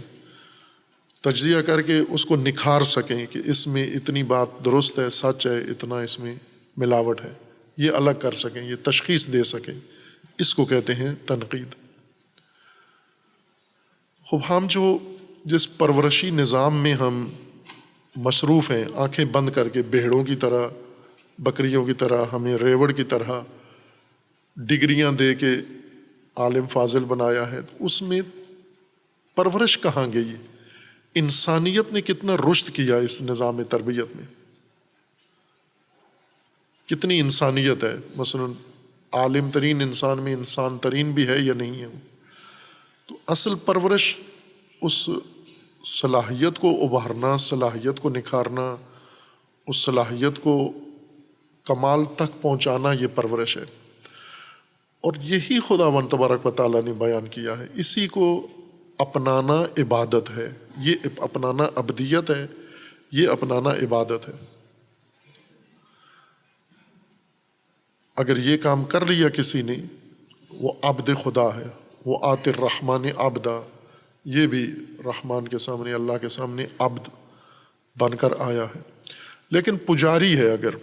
تجزیہ کر کے اس کو نکھار سکیں کہ اس میں اتنی بات درست ہے، سچ ہے، اتنا اس میں ملاوٹ ہے، یہ الگ کر سکیں، یہ تشخیص دے سکیں، اس کو کہتے ہیں تنقید۔ خوب ہم جو جس پرورشی نظام میں ہم مصروف ہیں، آنکھیں بند کر کے بھیڑوں کی طرح، بکریوں کی طرح، ہمیں ریوڑ کی طرح ڈگریاں دے کے عالم فاضل بنایا ہے، اس میں پرورش کہاں گئی؟ انسانیت نے کتنا رشد کیا اس نظام تربیت میں، کتنی انسانیت ہے؟ مثلا عالم ترین انسان میں انسان ترین بھی ہے یا نہیں ہے؟ تو اصل پرورش اس صلاحیت کو ابھارنا، صلاحیت کو نکھارنا، اس صلاحیت کو کمال تک پہنچانا، یہ پرورش ہے۔ اور یہی خداوند تبارک و تعالیٰ نے بیان کیا ہے، اسی کو اپنانا عبادت ہے، یہ اپنانا عبدیت ہے، یہ اپنانا عبادت ہے۔ اگر یہ کام کر لیا کسی نے، وہ عبد خدا ہے، وہ آت الرحمن عبدا، یہ بھی رحمان کے سامنے، اللہ کے سامنے عبد بن کر آیا ہے۔ لیکن پجاری ہے، اگر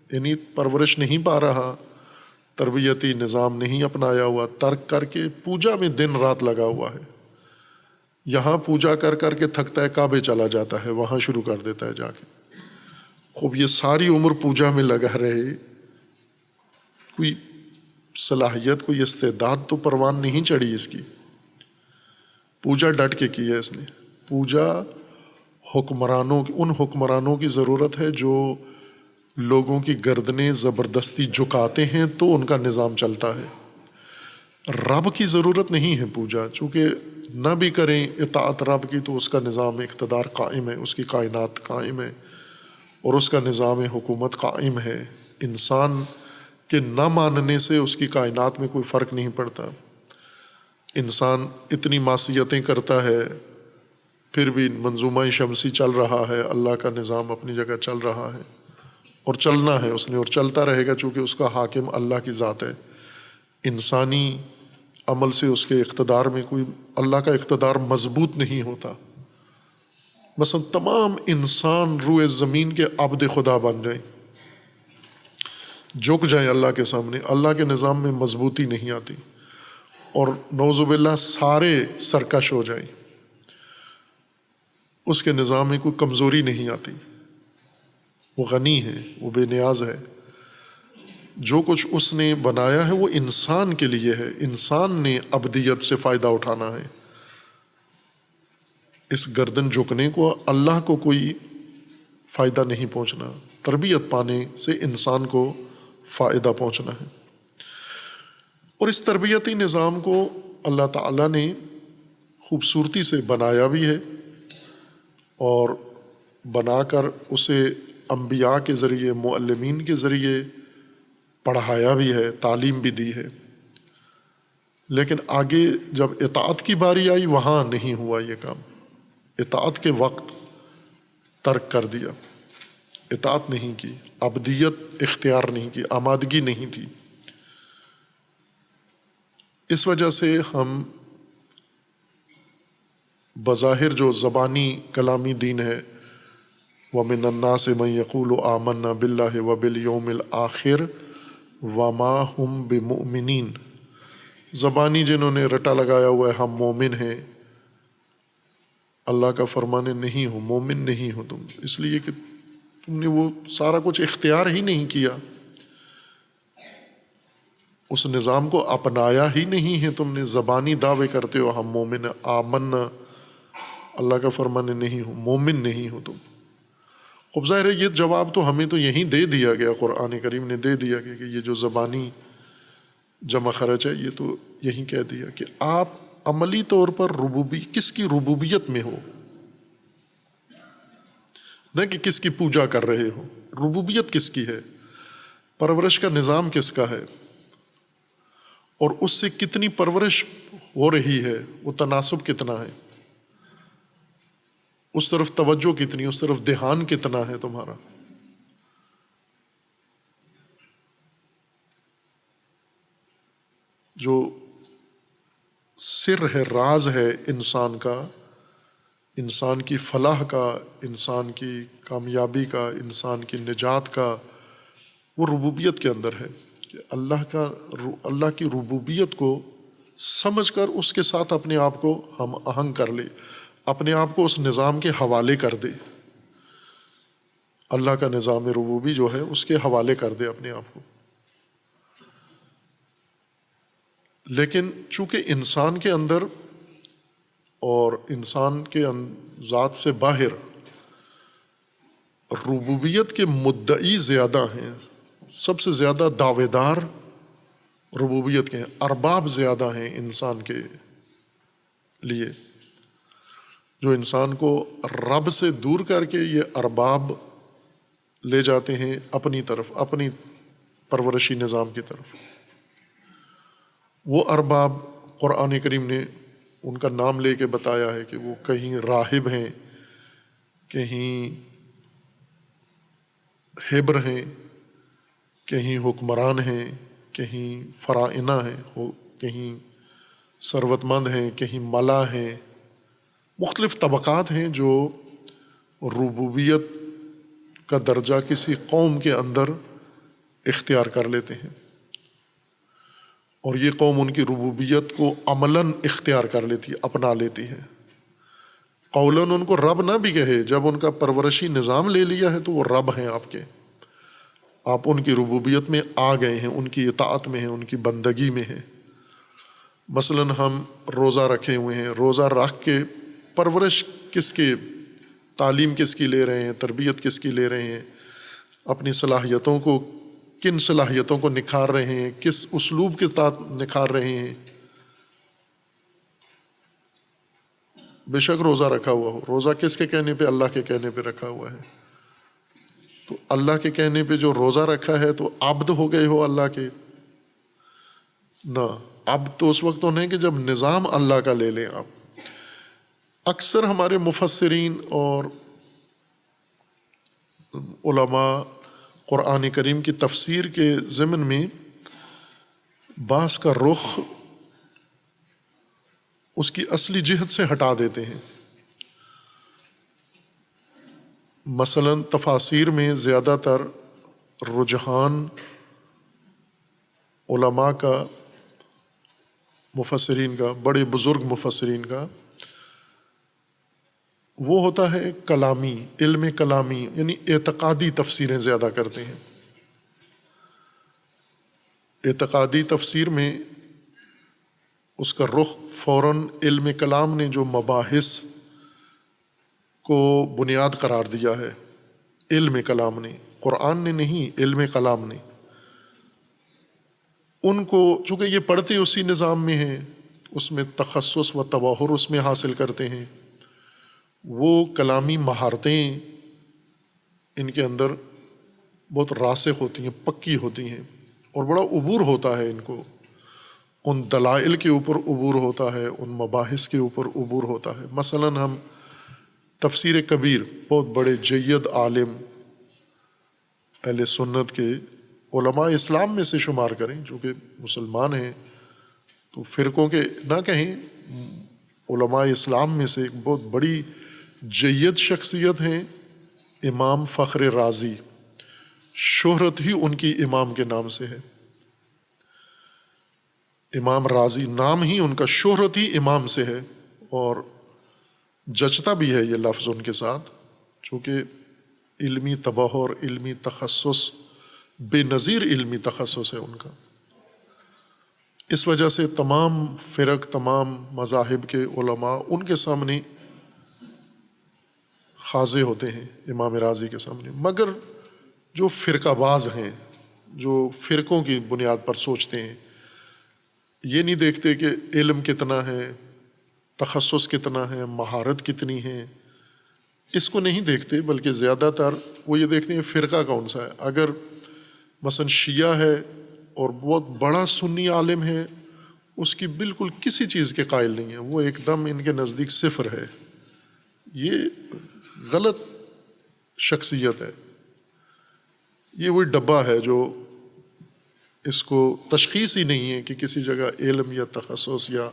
یعنی پرورش نہیں پا رہا، تربیتی نظام نہیں اپنایا ہوا، ترک کر کے پوجا میں دن رات لگا ہوا ہے، یہاں پوجا کر کر کے تھکتا ہے، کعبے چلا جاتا ہے، وہاں شروع کر دیتا ہے جا کے۔ خوب یہ ساری عمر پوجا میں لگا رہے، کوئی صلاحیت، کوئی استعداد تو پروان نہیں چڑھی اس کی۔ پوجا ڈٹ کے کی ہے اس نے۔ پوجا حکمرانوں، ان حکمرانوں کی ضرورت ہے جو لوگوں کی گردنیں زبردستی جھکاتے ہیں تو ان کا نظام چلتا ہے۔ رب کی ضرورت نہیں ہے پوجا، چونکہ نہ بھی کریں اطاعت رب کی تو اس کا نظام اقتدار قائم ہے، اس کی کائنات قائم ہے اور اس کا نظام حکومت قائم ہے۔ انسان کے نہ ماننے سے اس کی کائنات میں کوئی فرق نہیں پڑتا۔ انسان اتنی معصیتیں کرتا ہے پھر بھی منظومہ شمسی چل رہا ہے، اللہ کا نظام اپنی جگہ چل رہا ہے اور چلنا ہے اس نے، اور چلتا رہے گا، چونکہ اس کا حاکم اللہ کی ذات ہے۔ انسانی عمل سے اس کے اقتدار میں کوئی، اللہ کا اقتدار مضبوط نہیں ہوتا۔ مثلا تمام انسان روئے زمین کے عبد خدا بن جائیں، جھک جائیں اللہ کے سامنے، اللہ کے نظام میں مضبوطی نہیں آتی، اور نعوذ باللہ سارے سرکش ہو جائیں، اس کے نظام میں کوئی کمزوری نہیں آتی۔ وہ غنی ہے، وہ بے نیاز ہے، جو کچھ اس نے بنایا ہے وہ انسان کے لیے ہے، انسان نے عبدیت سے فائدہ اٹھانا ہے۔ اس گردن جھکنے کو اللہ کو کوئی فائدہ نہیں پہنچنا، تربیت پانے سے انسان کو فائدہ پہنچنا ہے۔ اور اس تربیتی نظام کو اللہ تعالیٰ نے خوبصورتی سے بنایا بھی ہے، اور بنا کر اسے انبیاء کے ذریعے، معلمین کے ذریعے پڑھایا بھی ہے، تعلیم بھی دی ہے۔ لیکن آگے جب اطاعت کی باری آئی، وہاں نہیں ہوا یہ کام۔ اطاعت کے وقت ترک کر دیا، اطاعت نہیں کی، عبدیت اختیار نہیں کی، آمادگی نہیں تھی۔ اس وجہ سے ہم بظاہر جو زبانی کلامی دین ہے، وَمِنَ النَّاسِ مَن يَقُولُ آمَنَّا بِاللَّهِ وَبِالْيَوْمِ الْآخِرِ وَمَا هُمْ بِمُؤْمِنِينَ، زبانی جنہوں نے رٹا لگایا ہوا ہے ہم مومن ہیں، اللہ کا فرمانے نہیں ہو، مومن نہیں ہو تم، اس لیے کہ تم نے وہ سارا کچھ اختیار ہی نہیں کیا، اس نظام کو اپنایا ہی نہیں ہے، تم نے زبانی دعوے کرتے ہو ہم مومن آمنا، اللہ کا فرمانے نہیں ہو، مومن نہیں ہو تم۔ خب ظاہر ہے یہ جواب تو ہمیں تو یہیں دے دیا گیا، قرآن کریم نے دے دیا گیا کہ یہ جو زبانی جمع خرچ ہے یہ تو یہیں کہہ دیا کہ آپ عملی طور پر کس کی ربوبیت میں ہو، نہ کہ کس کی پوجا کر رہے ہو۔ ربوبیت کس کی ہے، پرورش کا نظام کس کا ہے، اور اس سے کتنی پرورش ہو رہی ہے، وہ تناسب کتنا ہے، اس طرف توجہ کتنی، اس طرف دھیان کتنا ہے تمہارا۔ جو سر ہے، راز ہے انسان کا، انسان کی فلاح کا، انسان کی کامیابی کا، انسان کی نجات کا، وہ ربوبیت کے اندر ہے کہ اللہ کی ربوبیت کو سمجھ کر اس کے ساتھ اپنے آپ کو ہم آہنگ کر لے، اپنے آپ کو اس نظام کے حوالے کر دے، اللہ کا نظام ربوبی جو ہے اس کے حوالے کر دے اپنے آپ کو۔ لیکن چونکہ انسان کے اندر اور انسان کے ذات سے باہر ربوبیت کے مدعی زیادہ ہیں، سب سے زیادہ دعوے دار ربوبیت کے ہیں، ارباب زیادہ ہیں انسان کے لیے، جو انسان کو رب سے دور کر کے یہ ارباب لے جاتے ہیں اپنی طرف، اپنی پرورشی نظام کی طرف۔ وہ ارباب قرآن کریم نے ان کا نام لے کے بتایا ہے کہ وہ کہیں راہب ہیں، کہیں ہیبر ہیں، کہیں حکمران ہیں، کہیں فرائنہ ہیں، کہیں ثروت مند ہیں، کہیں ملا ہیں، مختلف طبقات ہیں جو ربوبیت کا درجہ کسی قوم کے اندر اختیار کر لیتے ہیں، اور یہ قوم ان کی ربوبیت کو عملاً اختیار کر لیتی ہے، اپنا لیتی ہے۔ قولاً ان کو رب نہ بھی کہے، جب ان کا پرورشی نظام لے لیا ہے تو وہ رب ہیں آپ کے، آپ ان کی ربوبیت میں آ گئے ہیں، ان کی اطاعت میں ہیں، ان کی بندگی میں ہیں۔ مثلاً ہم روزہ رکھے ہوئے ہیں، روزہ رکھ کے پرورش کس کی، تعلیم کس کی لے رہے ہیں، تربیت کس کی لے رہے ہیں، اپنی صلاحیتوں کو، کن صلاحیتوں کو نکھار رہے ہیں، کس اسلوب کے ساتھ نکھار رہے ہیں۔ بے شک روزہ رکھا ہوا ہو، روزہ کس کے کہنے پہ؟ اللہ کے کہنے پہ رکھا ہوا ہے، تو اللہ کے کہنے پہ جو روزہ رکھا ہے تو عبد ہو گئے ہو اللہ کے؟ نہ، عبد تو اس وقت ہونے کہ جب نظام اللہ کا لے لیں آپ۔ اکثر ہمارے مفسرین اور علماء قرآن کریم کی تفسیر کے ضمن میں بعض کا رخ اس کی اصلی جہت سے ہٹا دیتے ہیں۔ مثلاً تفاسیر میں زیادہ تر رجحان علماء کا، مفسرین کا، بڑے بزرگ مفسرین کا، وہ ہوتا ہے کلامی، علم کلامی، یعنی اعتقادی تفسیریں زیادہ کرتے ہیں۔ اعتقادی تفسیر میں اس کا رخ فوراً علم کلام نے جو مباحث کو بنیاد قرار دیا ہے، علم کلام نے، قرآن نے نہیں، علم کلام نے، ان کو چونکہ یہ پڑھتے اسی نظام میں ہیں، اس میں تخصص و تبحر اس میں حاصل کرتے ہیں، وہ کلامی مہارتیں ان کے اندر بہت راسخ ہوتی ہیں، پکی ہوتی ہیں، اور بڑا عبور ہوتا ہے ان کو، ان دلائل کے اوپر عبور ہوتا ہے، ان مباحث کے اوپر عبور ہوتا ہے۔ مثلاً ہم تفسیر کبیر، بہت بڑے جید عالم اہل سنت کے علماء اسلام میں سے شمار کریں، جو کہ مسلمان ہیں، تو فرقوں کے نہ کہیں، علماء اسلام میں سے ایک بہت بڑی جید شخصیت ہیں امام فخر رازی، شہرت ہی ان کی امام کے نام سے ہے، امام رازی نام ہی ان کا، شہرت ہی امام سے ہے، اور جچتا بھی ہے یہ لفظ ان کے ساتھ، چونکہ علمی تبحر، علمی تخصص، بے نظیر علمی تخصص ہے ان کا۔ اس وجہ سے تمام فرق، تمام مذاہب کے علماء ان کے سامنے خاضع ہوتے ہیں، امام رازی کے سامنے۔ مگر جو فرقہ باز ہیں، جو فرقوں کی بنیاد پر سوچتے ہیں، یہ نہیں دیکھتے کہ علم کتنا ہے، تخصص کتنا ہے، مہارت کتنی ہے، اس کو نہیں دیکھتے، بلکہ زیادہ تر وہ یہ دیکھتے ہیں فرقہ کون سا ہے۔ اگر مثلا شیعہ ہے اور بہت بڑا سنی عالم ہے، اس کی بالکل کسی چیز کے قائل نہیں ہے، وہ ایک دم ان کے نزدیک صفر ہے، یہ غلط شخصیت ہے، یہ وہی ڈبہ ہے جو اس کو تشخیص ہی نہیں ہے کہ کسی جگہ علم یا تخصص یا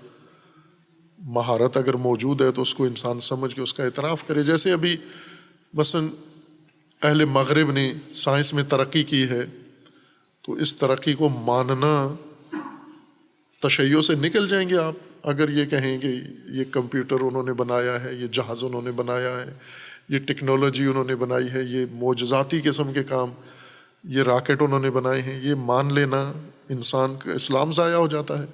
مہارت اگر موجود ہے تو اس کو انسان سمجھ کے اس کا اعتراف کرے. جیسے ابھی مثلاً اہل مغرب نے سائنس میں ترقی کی ہے تو اس ترقی کو ماننا، تشیع سے نکل جائیں گے آپ اگر یہ کہیں کہ یہ کمپیوٹر انہوں نے بنایا ہے، یہ جہاز انہوں نے بنایا ہے، یہ ٹیکنالوجی انہوں نے بنائی ہے، یہ معجزاتی قسم کے کام، یہ راکٹ انہوں نے بنائے ہیں. یہ مان لینا انسان کا اسلام ضائع ہو جاتا ہے.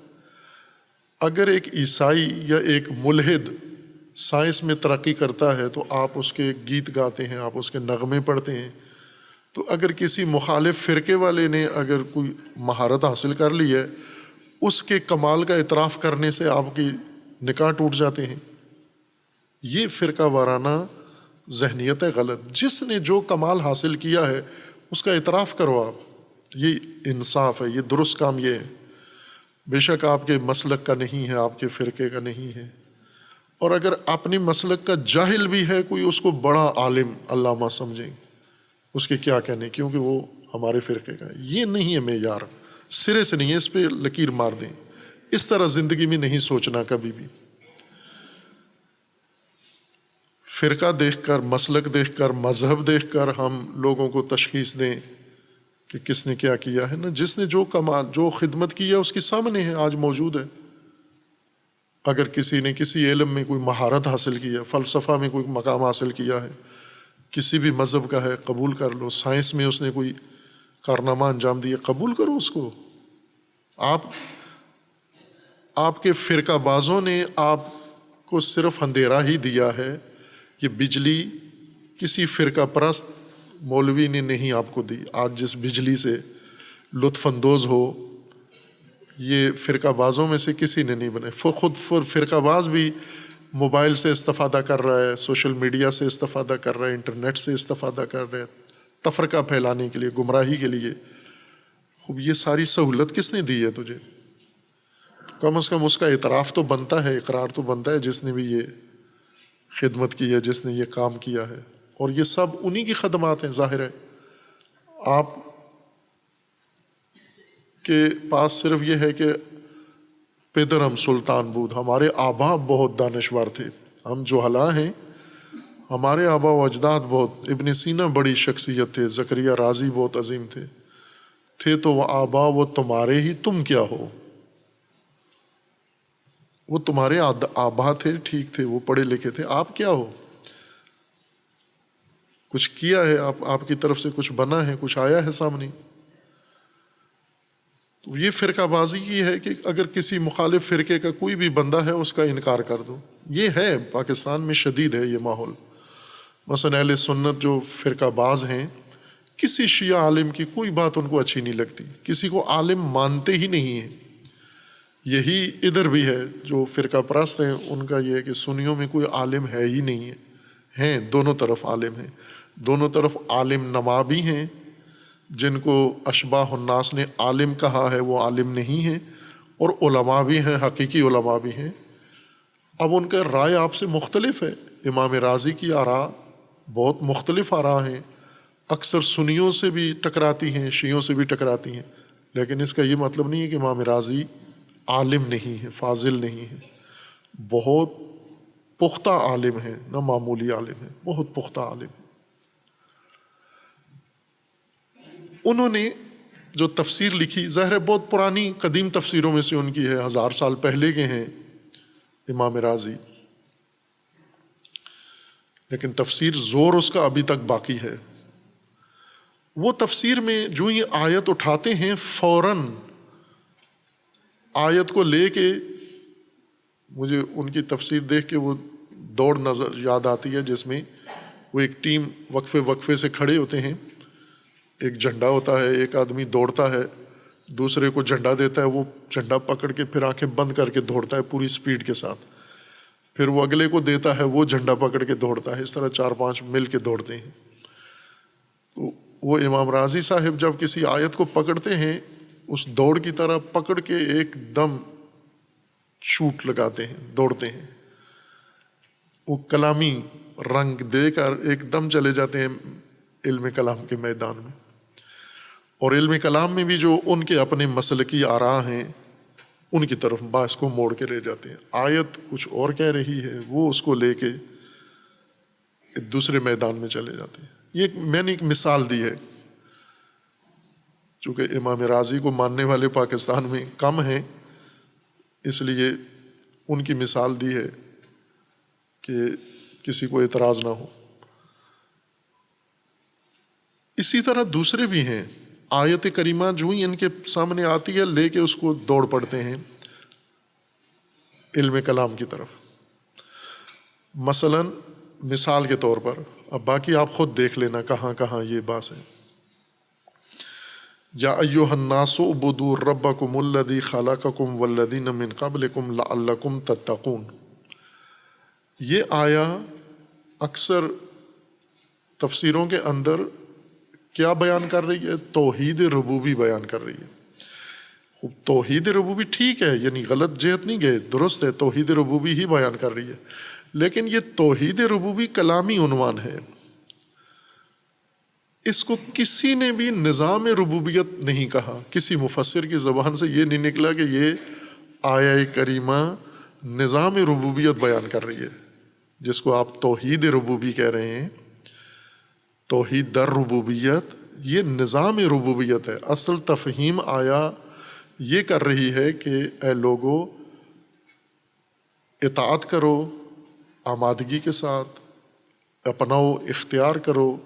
اگر ایک عیسائی یا ایک ملحد سائنس میں ترقی کرتا ہے تو آپ اس کے گیت گاتے ہیں، آپ اس کے نغمے پڑھتے ہیں. تو اگر کسی مخالف فرقے والے نے اگر کوئی مہارت حاصل کر لی ہے، اس کے کمال کا اعتراف کرنے سے آپ کی نکاح ٹوٹ جاتے ہیں. یہ فرقہ وارانہ ذہنیت ہے غلط. جس نے جو کمال حاصل کیا ہے اس کا اعتراف کرو آپ. یہ انصاف ہے، یہ درست کام یہ ہے. بے شک آپ کے مسلک کا نہیں ہے، آپ کے فرقے کا نہیں ہے، اور اگر اپنی مسلک کا جاہل بھی ہے کوئی، اس کو بڑا عالم علامہ سمجھیں، اس کے کیا کہنے، کیونکہ وہ ہمارے فرقے کا ہے. یہ نہیں ہے معیار، سرے سے نہیں ہے. اس پہ لکیر مار دیں. اس طرح زندگی میں نہیں سوچنا کبھی بھی. فرقہ دیکھ کر، مسلک دیکھ کر، مذہب دیکھ کر ہم لوگوں کو تشخیص دیں کہ کس نے کیا کیا ہے. نا، جس نے جو کمال، جو خدمت کی ہے اس کے سامنے ہے، آج موجود ہے. اگر کسی نے کسی علم میں کوئی مہارت حاصل کی ہے، فلسفہ میں کوئی مقام حاصل کیا ہے، کسی بھی مذہب کا ہے، قبول کر لو. سائنس میں اس نے کوئی کارنامہ انجام دیا، قبول کرو اس کو. آپ کے فرقہ بازوں نے آپ کو صرف اندھیرا ہی دیا ہے. یہ بجلی کسی فرقہ پرست مولوی نے نہیں آپ کو دی. آج جس بجلی سے لطف اندوز ہو، یہ فرقہ بازوں میں سے کسی نے نہیں بنائے. خود فرقہ باز بھی موبائل سے استفادہ کر رہا ہے، سوشل میڈیا سے استفادہ کر رہا ہے، انٹرنیٹ سے استفادہ کر رہا ہے، تفرقہ پھیلانے کے لیے، گمراہی کے لیے. خوب یہ ساری سہولت کس نے دی ہے تجھے؟ کم از کم اس کا اعتراف تو بنتا ہے، اقرار تو بنتا ہے جس نے بھی یہ خدمت کی ہے، جس نے یہ کام کیا ہے. اور یہ سب انہی کی خدمات ہیں. ظاہر ہے آپ کے پاس صرف یہ ہے کہ پدرم سلطان بود، ہمارے آبا بہت دانشور تھے، ہم جوہلا ہیں، ہمارے آبا و اجداد بہت. ابن سینا بڑی شخصیت تھے، زکریا رازی بہت عظیم تھے تو وہ آبا وہ تمہارے ہی، تم کیا ہو؟ وہ تمہارے آبا تھے، ٹھیک تھے، وہ پڑھے لکھے تھے، آپ کیا ہو؟ کچھ کیا ہے آپ کی طرف سے، کچھ بنا ہے، کچھ آیا ہے سامنے؟ تو یہ فرقہ بازی یہ ہے کہ اگر کسی مخالف فرقے کا کوئی بھی بندہ ہے اس کا انکار کر دو. یہ ہے پاکستان میں شدید ہے یہ ماحول. مثلا اہل سنت جو فرقہ باز ہیں، کسی شیعہ عالم کی کوئی بات ان کو اچھی نہیں لگتی، کسی کو عالم مانتے ہی نہیں ہیں. یہی ادھر بھی ہے جو فرقہ پرست ہیں، ان کا یہ ہے کہ سنیوں میں کوئی عالم ہے ہی نہیں ہے. ہیں دونوں طرف عالم ہیں، دونوں طرف عالم نما بھی ہیں. جن کو اشباح الناس نے عالم کہا ہے وہ عالم نہیں ہیں، اور علماء بھی ہیں، حقیقی علماء بھی ہیں. اب ان کا رائے آپ سے مختلف ہے. امام رازی کی آراء بہت مختلف آراء ہیں، اکثر سنیوں سے بھی ٹکراتی ہیں، شیعوں سے بھی ٹکراتی ہیں. لیکن اس کا یہ مطلب نہیں ہے کہ امام رازی عالم نہیں ہے، فاضل نہیں ہے. بہت پختہ عالم ہے، نہ معمولی عالم ہے، بہت پختہ عالم ہے. انہوں نے جو تفسیر لکھی، ظاہر ہے بہت پرانی قدیم تفسیروں میں سے ان کی ہے، 1000 سال پہلے کے ہیں امام رازی، لیکن تفسیر زور اس کا ابھی تک باقی ہے. وہ تفسیر میں جو ہی آیت اٹھاتے ہیں فوراً آیت کو لے کے، مجھے ان کی تفسیر دیکھ کے وہ دوڑ نظر یاد آتی ہے جس میں وہ ایک ٹیم وقفے سے کھڑے ہوتے ہیں، ایک جھنڈا ہوتا ہے، ایک آدمی دوڑتا ہے، دوسرے کو جھنڈا دیتا ہے، وہ جھنڈا پکڑ کے پھر آنکھیں بند کر کے دوڑتا ہے پوری سپیڈ کے ساتھ، پھر وہ اگلے کو دیتا ہے، وہ جھنڈا پکڑ کے دوڑتا ہے. اس طرح 4-5 مل کے دوڑتے ہیں. تو وہ امام رازی صاحب جب کسی آیت کو پکڑتے ہیں، اس دوڑ کی طرح پکڑ کے ایک دم شوٹ لگاتے ہیں، دوڑتے ہیں. وہ کلامی رنگ دے کر ایک دم چلے جاتے ہیں علم کلام کے میدان میں. اور علم کلام میں بھی جو ان کے اپنے مسلکی آراء ہیں، ان کی طرف باعث کو موڑ کے لے جاتے ہیں. آیت کچھ اور کہہ رہی ہے، وہ اس کو لے کے دوسرے میدان میں چلے جاتے ہیں. یہ میں نے ایک مثال دی ہے، چونکہ امام راضی کو ماننے والے پاکستان میں کم ہیں، اس لیے ان کی مثال دی ہے کہ کسی کو اعتراض نہ ہو. اسی طرح دوسرے بھی ہیں، آیت کریمہ جو ہی ان کے سامنے آتی ہے لے کے اس کو دوڑ پڑتے ہیں علم کلام کی طرف. مثلا مثال کے طور پر، اب باقی آپ خود دیکھ لینا کہاں کہاں یہ بات ہے. یا ایھا الناس اعبدوا ربکم الذی خلقکم والذین من قبلکم لعلکم تتقون. یہ آیا اکثر تفسیروں کے اندر کیا بیان کر رہی ہے؟ توحید ربوبی بیان کر رہی ہے. توحید ربوبی ٹھیک ہے، یعنی غلط جہت نہیں گئے، درست ہے، توحید ربوبی ہی بیان کر رہی ہے. لیکن یہ توحید ربوبی کلامی عنوان ہے، اس کو کسی نے بھی نظام ربوبیت نہیں کہا. کسی مفسر کی زبان سے یہ نہیں نکلا کہ یہ آیہ کریمہ نظام ربوبیت بیان کر رہی ہے، جس کو آپ توحید ربوبی کہہ رہے ہیں. توحید در ربوبیت یہ نظام ربوبیت ہے. اصل تفہیم آیا یہ کر رہی ہے کہ اے لوگو اطاعت کرو آمادگی کے ساتھ، اپناؤ، اختیار کرو.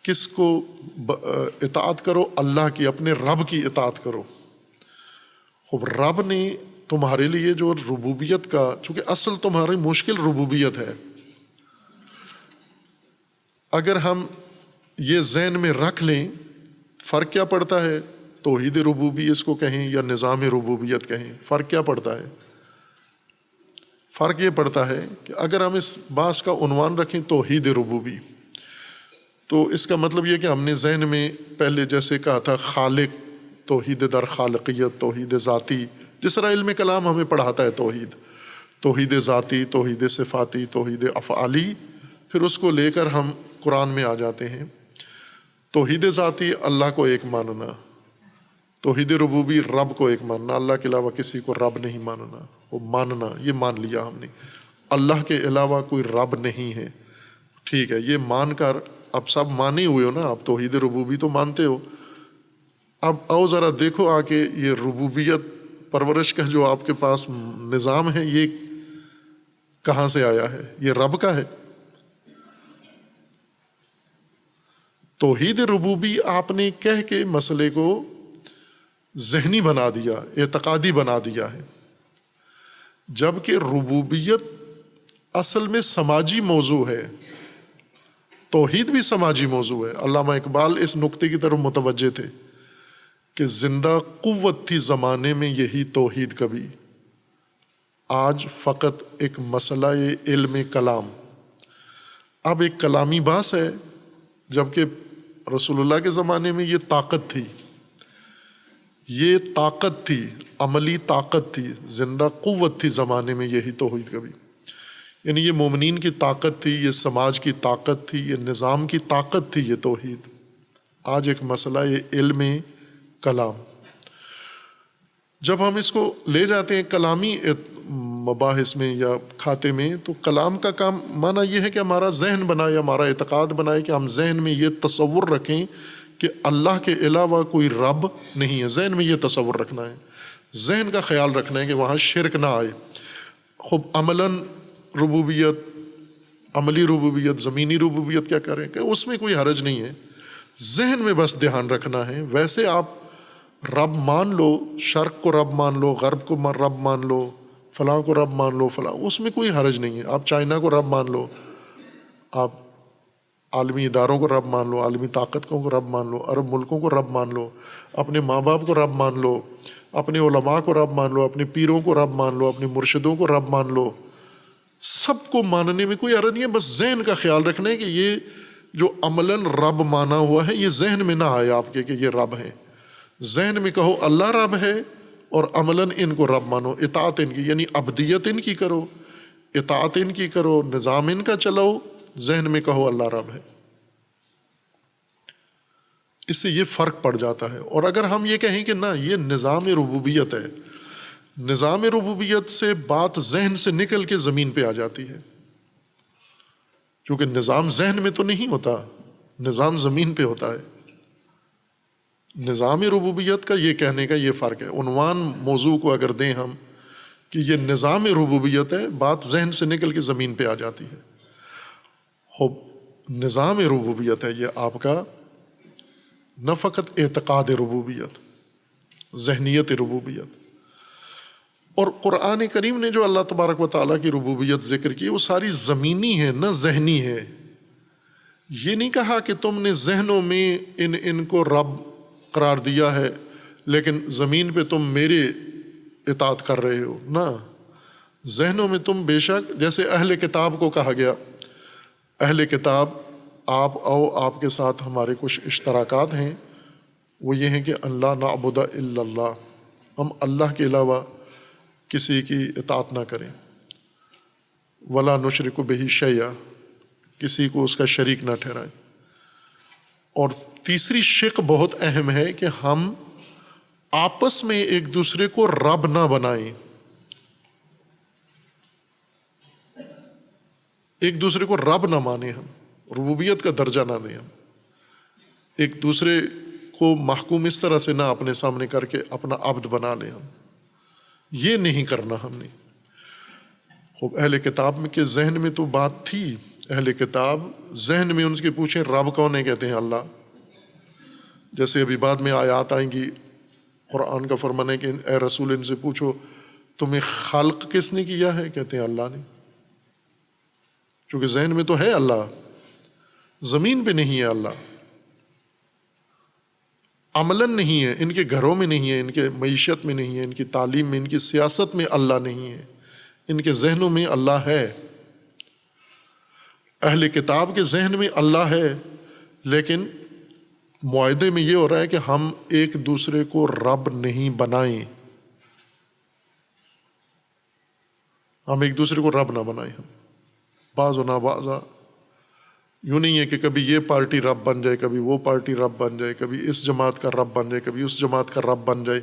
کس کو اطاعت کرو؟ اللہ کی، اپنے رب کی اطاعت کرو. خب رب نے تمہارے لیے جو ربوبیت کا، چونکہ اصل تمہاری مشکل ربوبیت ہے، اگر ہم یہ ذہن میں رکھ لیں فرق کیا پڑتا ہے، توحید ربوبی اس کو کہیں یا نظام ربوبیت کہیں، فرق کیا پڑتا ہے؟ فرق یہ پڑتا ہے کہ اگر ہم اس باس کا عنوان رکھیں توحید ربوبی، تو اس کا مطلب یہ کہ ہم نے ذہن میں پہلے جیسے کہا تھا خالق، توحید در خالقیت، توحید ذاتی، جس طرح علم کلام ہمیں پڑھاتا ہے توحید ذاتی، توحید صفاتی، توحید افعالی، پھر اس کو لے کر ہم قرآن میں آ جاتے ہیں. توحید ذاتی اللہ کو ایک ماننا، توحید ربوبی رب کو ایک ماننا، اللہ کے علاوہ کسی کو رب نہیں ماننا. وہ ماننا یہ مان لیا ہم نے، اللہ کے علاوہ کوئی رب نہیں ہے. ٹھیک ہے، یہ مان کر اب سب مانے ہوئے ہو نا، آپ توحید ربوبی تو مانتے ہو. اب آؤ ذرا دیکھو آ کے یہ ربوبیت پرورش کا جو آپ کے پاس نظام ہے یہ کہاں سے آیا ہے؟ یہ رب کا ہے. توحید ربوبی آپ نے کہہ کے مسئلے کو ذہنی بنا دیا، اعتقادی بنا دیا ہے، جبکہ ربوبیت اصل میں سماجی موضوع ہے، توحید بھی سماجی موضوع ہے. علامہ اقبال اس نقطے کی طرف متوجہ تھے کہ زندہ قوت تھی زمانے میں یہی توحید کبھی، آج فقط ایک مسئلہ علم کلام. اب ایک کلامی بحث ہے، جبکہ رسول اللہ کے زمانے میں یہ طاقت تھی، یہ طاقت تھی، عملی طاقت تھی، زندہ قوت تھی زمانے میں یہی توحید کبھی. یعنی یہ مومنین کی طاقت تھی، یہ سماج کی طاقت تھی، یہ نظام کی طاقت تھی یہ توحید. آج ایک مسئلہ یہ علم کلام. جب ہم اس کو لے جاتے ہیں کلامی مباحث میں یا کھاتے میں، تو کلام کا کام معنی یہ ہے کہ ہمارا ذہن بنائے، ہمارا اعتقاد بنائے، کہ ہم ذہن میں یہ تصور رکھیں کہ اللہ کے علاوہ کوئی رب نہیں ہے. ذہن میں یہ تصور رکھنا ہے، ذہن کا خیال رکھنا ہے کہ وہاں شرک نہ آئے. خب عملاً ربوبیت، عملی ربوبیت، زمینی ربوبیت کیا کریں کہ اس میں کوئی حرج نہیں ہے، ذہن میں بس دھیان رکھنا ہے. ویسے آپ رب مان لو، شرق کو رب مان لو، غرب کو رب مان لو، فلاں کو رب مان لو، فلاں، اس میں کوئی حرج نہیں ہے. آپ چائنا کو رب مان لو، آپ عالمی اداروں کو رب مان لو، عالمی طاقتوں کو رب مان لو، عرب ملکوں کو رب مان لو، اپنے ماں باپ کو رب مان لو، اپنے علماء کو رب مان لو، اپنے پیروں کو رب مان لو، اپنے مرشدوں کو رب مان لو. سب کو ماننے میں کوئی حرج نہیں ہے، بس ذہن کا خیال رکھنا ہے کہ یہ جو عملاً رب مانا ہوا ہے یہ ذہن میں نہ آئے آپ کے کہ یہ رب ہیں. ذہن میں کہو اللہ رب ہے، اور عملاً ان کو رب مانو، اطاعت ان کی، یعنی عبدیت ان کی کرو، اطاعت ان کی کرو، نظام ان کا چلاؤ، ذہن میں کہو اللہ رب ہے. اس سے یہ فرق پڑ جاتا ہے. اور اگر ہم یہ کہیں کہ نہ یہ نظام ربوبیت ہے، نظام ربوبیت سے بات ذہن سے نکل کے زمین پہ آ جاتی ہے، کیونکہ نظام ذہن میں تو نہیں ہوتا، نظام زمین پہ ہوتا ہے۔ نظام ربوبیت کا یہ کہنے کا یہ فرق ہے۔ عنوان موضوع کو اگر دیں ہم کہ یہ نظام ربوبیت ہے، بات ذہن سے نکل کے زمین پہ آ جاتی ہے۔ خوب نظام ربوبیت ہے یہ آپ کا نہ فقط اعتقاد ربوبیت، ذہنیت ربوبیت۔ اور قرآن کریم نے جو اللہ تبارک و تعالیٰ کی ربوبیت ذکر کی وہ ساری زمینی ہے نہ ذہنی ہے۔ یہ نہیں کہا کہ تم نے ذہنوں میں ان کو رب قرار دیا ہے لیکن زمین پہ تم میرے اطاعت کر رہے ہو، نہ، ذہنوں میں تم بے شک، جیسے اہل کتاب کو کہا گیا اہل کتاب آپ آؤ، آپ کے ساتھ ہمارے کچھ اشتراکات ہیں، وہ یہ ہیں کہ اللہ نعبد الا اللہ، ہم اللہ کے علاوہ کسی کی اطاعت نہ کریں، ولا نشرک بہ شیئا، کسی کو اس کا شریک نہ ٹھہرائیں۔ اور تیسری شق بہت اہم ہے کہ ہم آپس میں ایک دوسرے کو رب نہ بنائیں، ایک دوسرے کو رب نہ مانیں، ہم ربوبیت کا درجہ نہ دیں، ہم ایک دوسرے کو محکوم اس طرح سے نہ اپنے سامنے کر کے اپنا عبد بنا لیں، ہم یہ نہیں کرنا ہم نے۔ خوب اہل کتاب میں کے ذہن میں تو بات تھی، اہل کتاب ذہن میں ان کے پوچھیں رب کون ہے، کہتے ہیں اللہ۔ جیسے ابھی بعد میں آیات آئیں گی، قرآن کا فرمان ہے کہ اے رسول ان سے پوچھو تمہیں خلق کس نے کیا ہے، کہتے ہیں اللہ نے، کیونکہ ذہن میں تو ہے اللہ، زمین پہ نہیں ہے اللہ، عملاً نہیں ہے، ان کے گھروں میں نہیں ہے، ان کے معیشت میں نہیں ہے، ان کی تعلیم میں، ان کی سیاست میں اللہ نہیں ہے، ان کے ذہنوں میں اللہ ہے۔ اہل کتاب کے ذہن میں اللہ ہے، لیکن معاہدے میں یہ ہو رہا ہے کہ ہم ایک دوسرے کو رب نہیں بنائیں، ہم ایک دوسرے کو رب نہ بنائیں، ہم بعض و نابازا یوں نہیں ہے کہ کبھی یہ پارٹی رب بن جائے، کبھی وہ پارٹی رب بن جائے، کبھی اس جماعت کا رب بن جائے، کبھی اس جماعت کا رب بن جائے،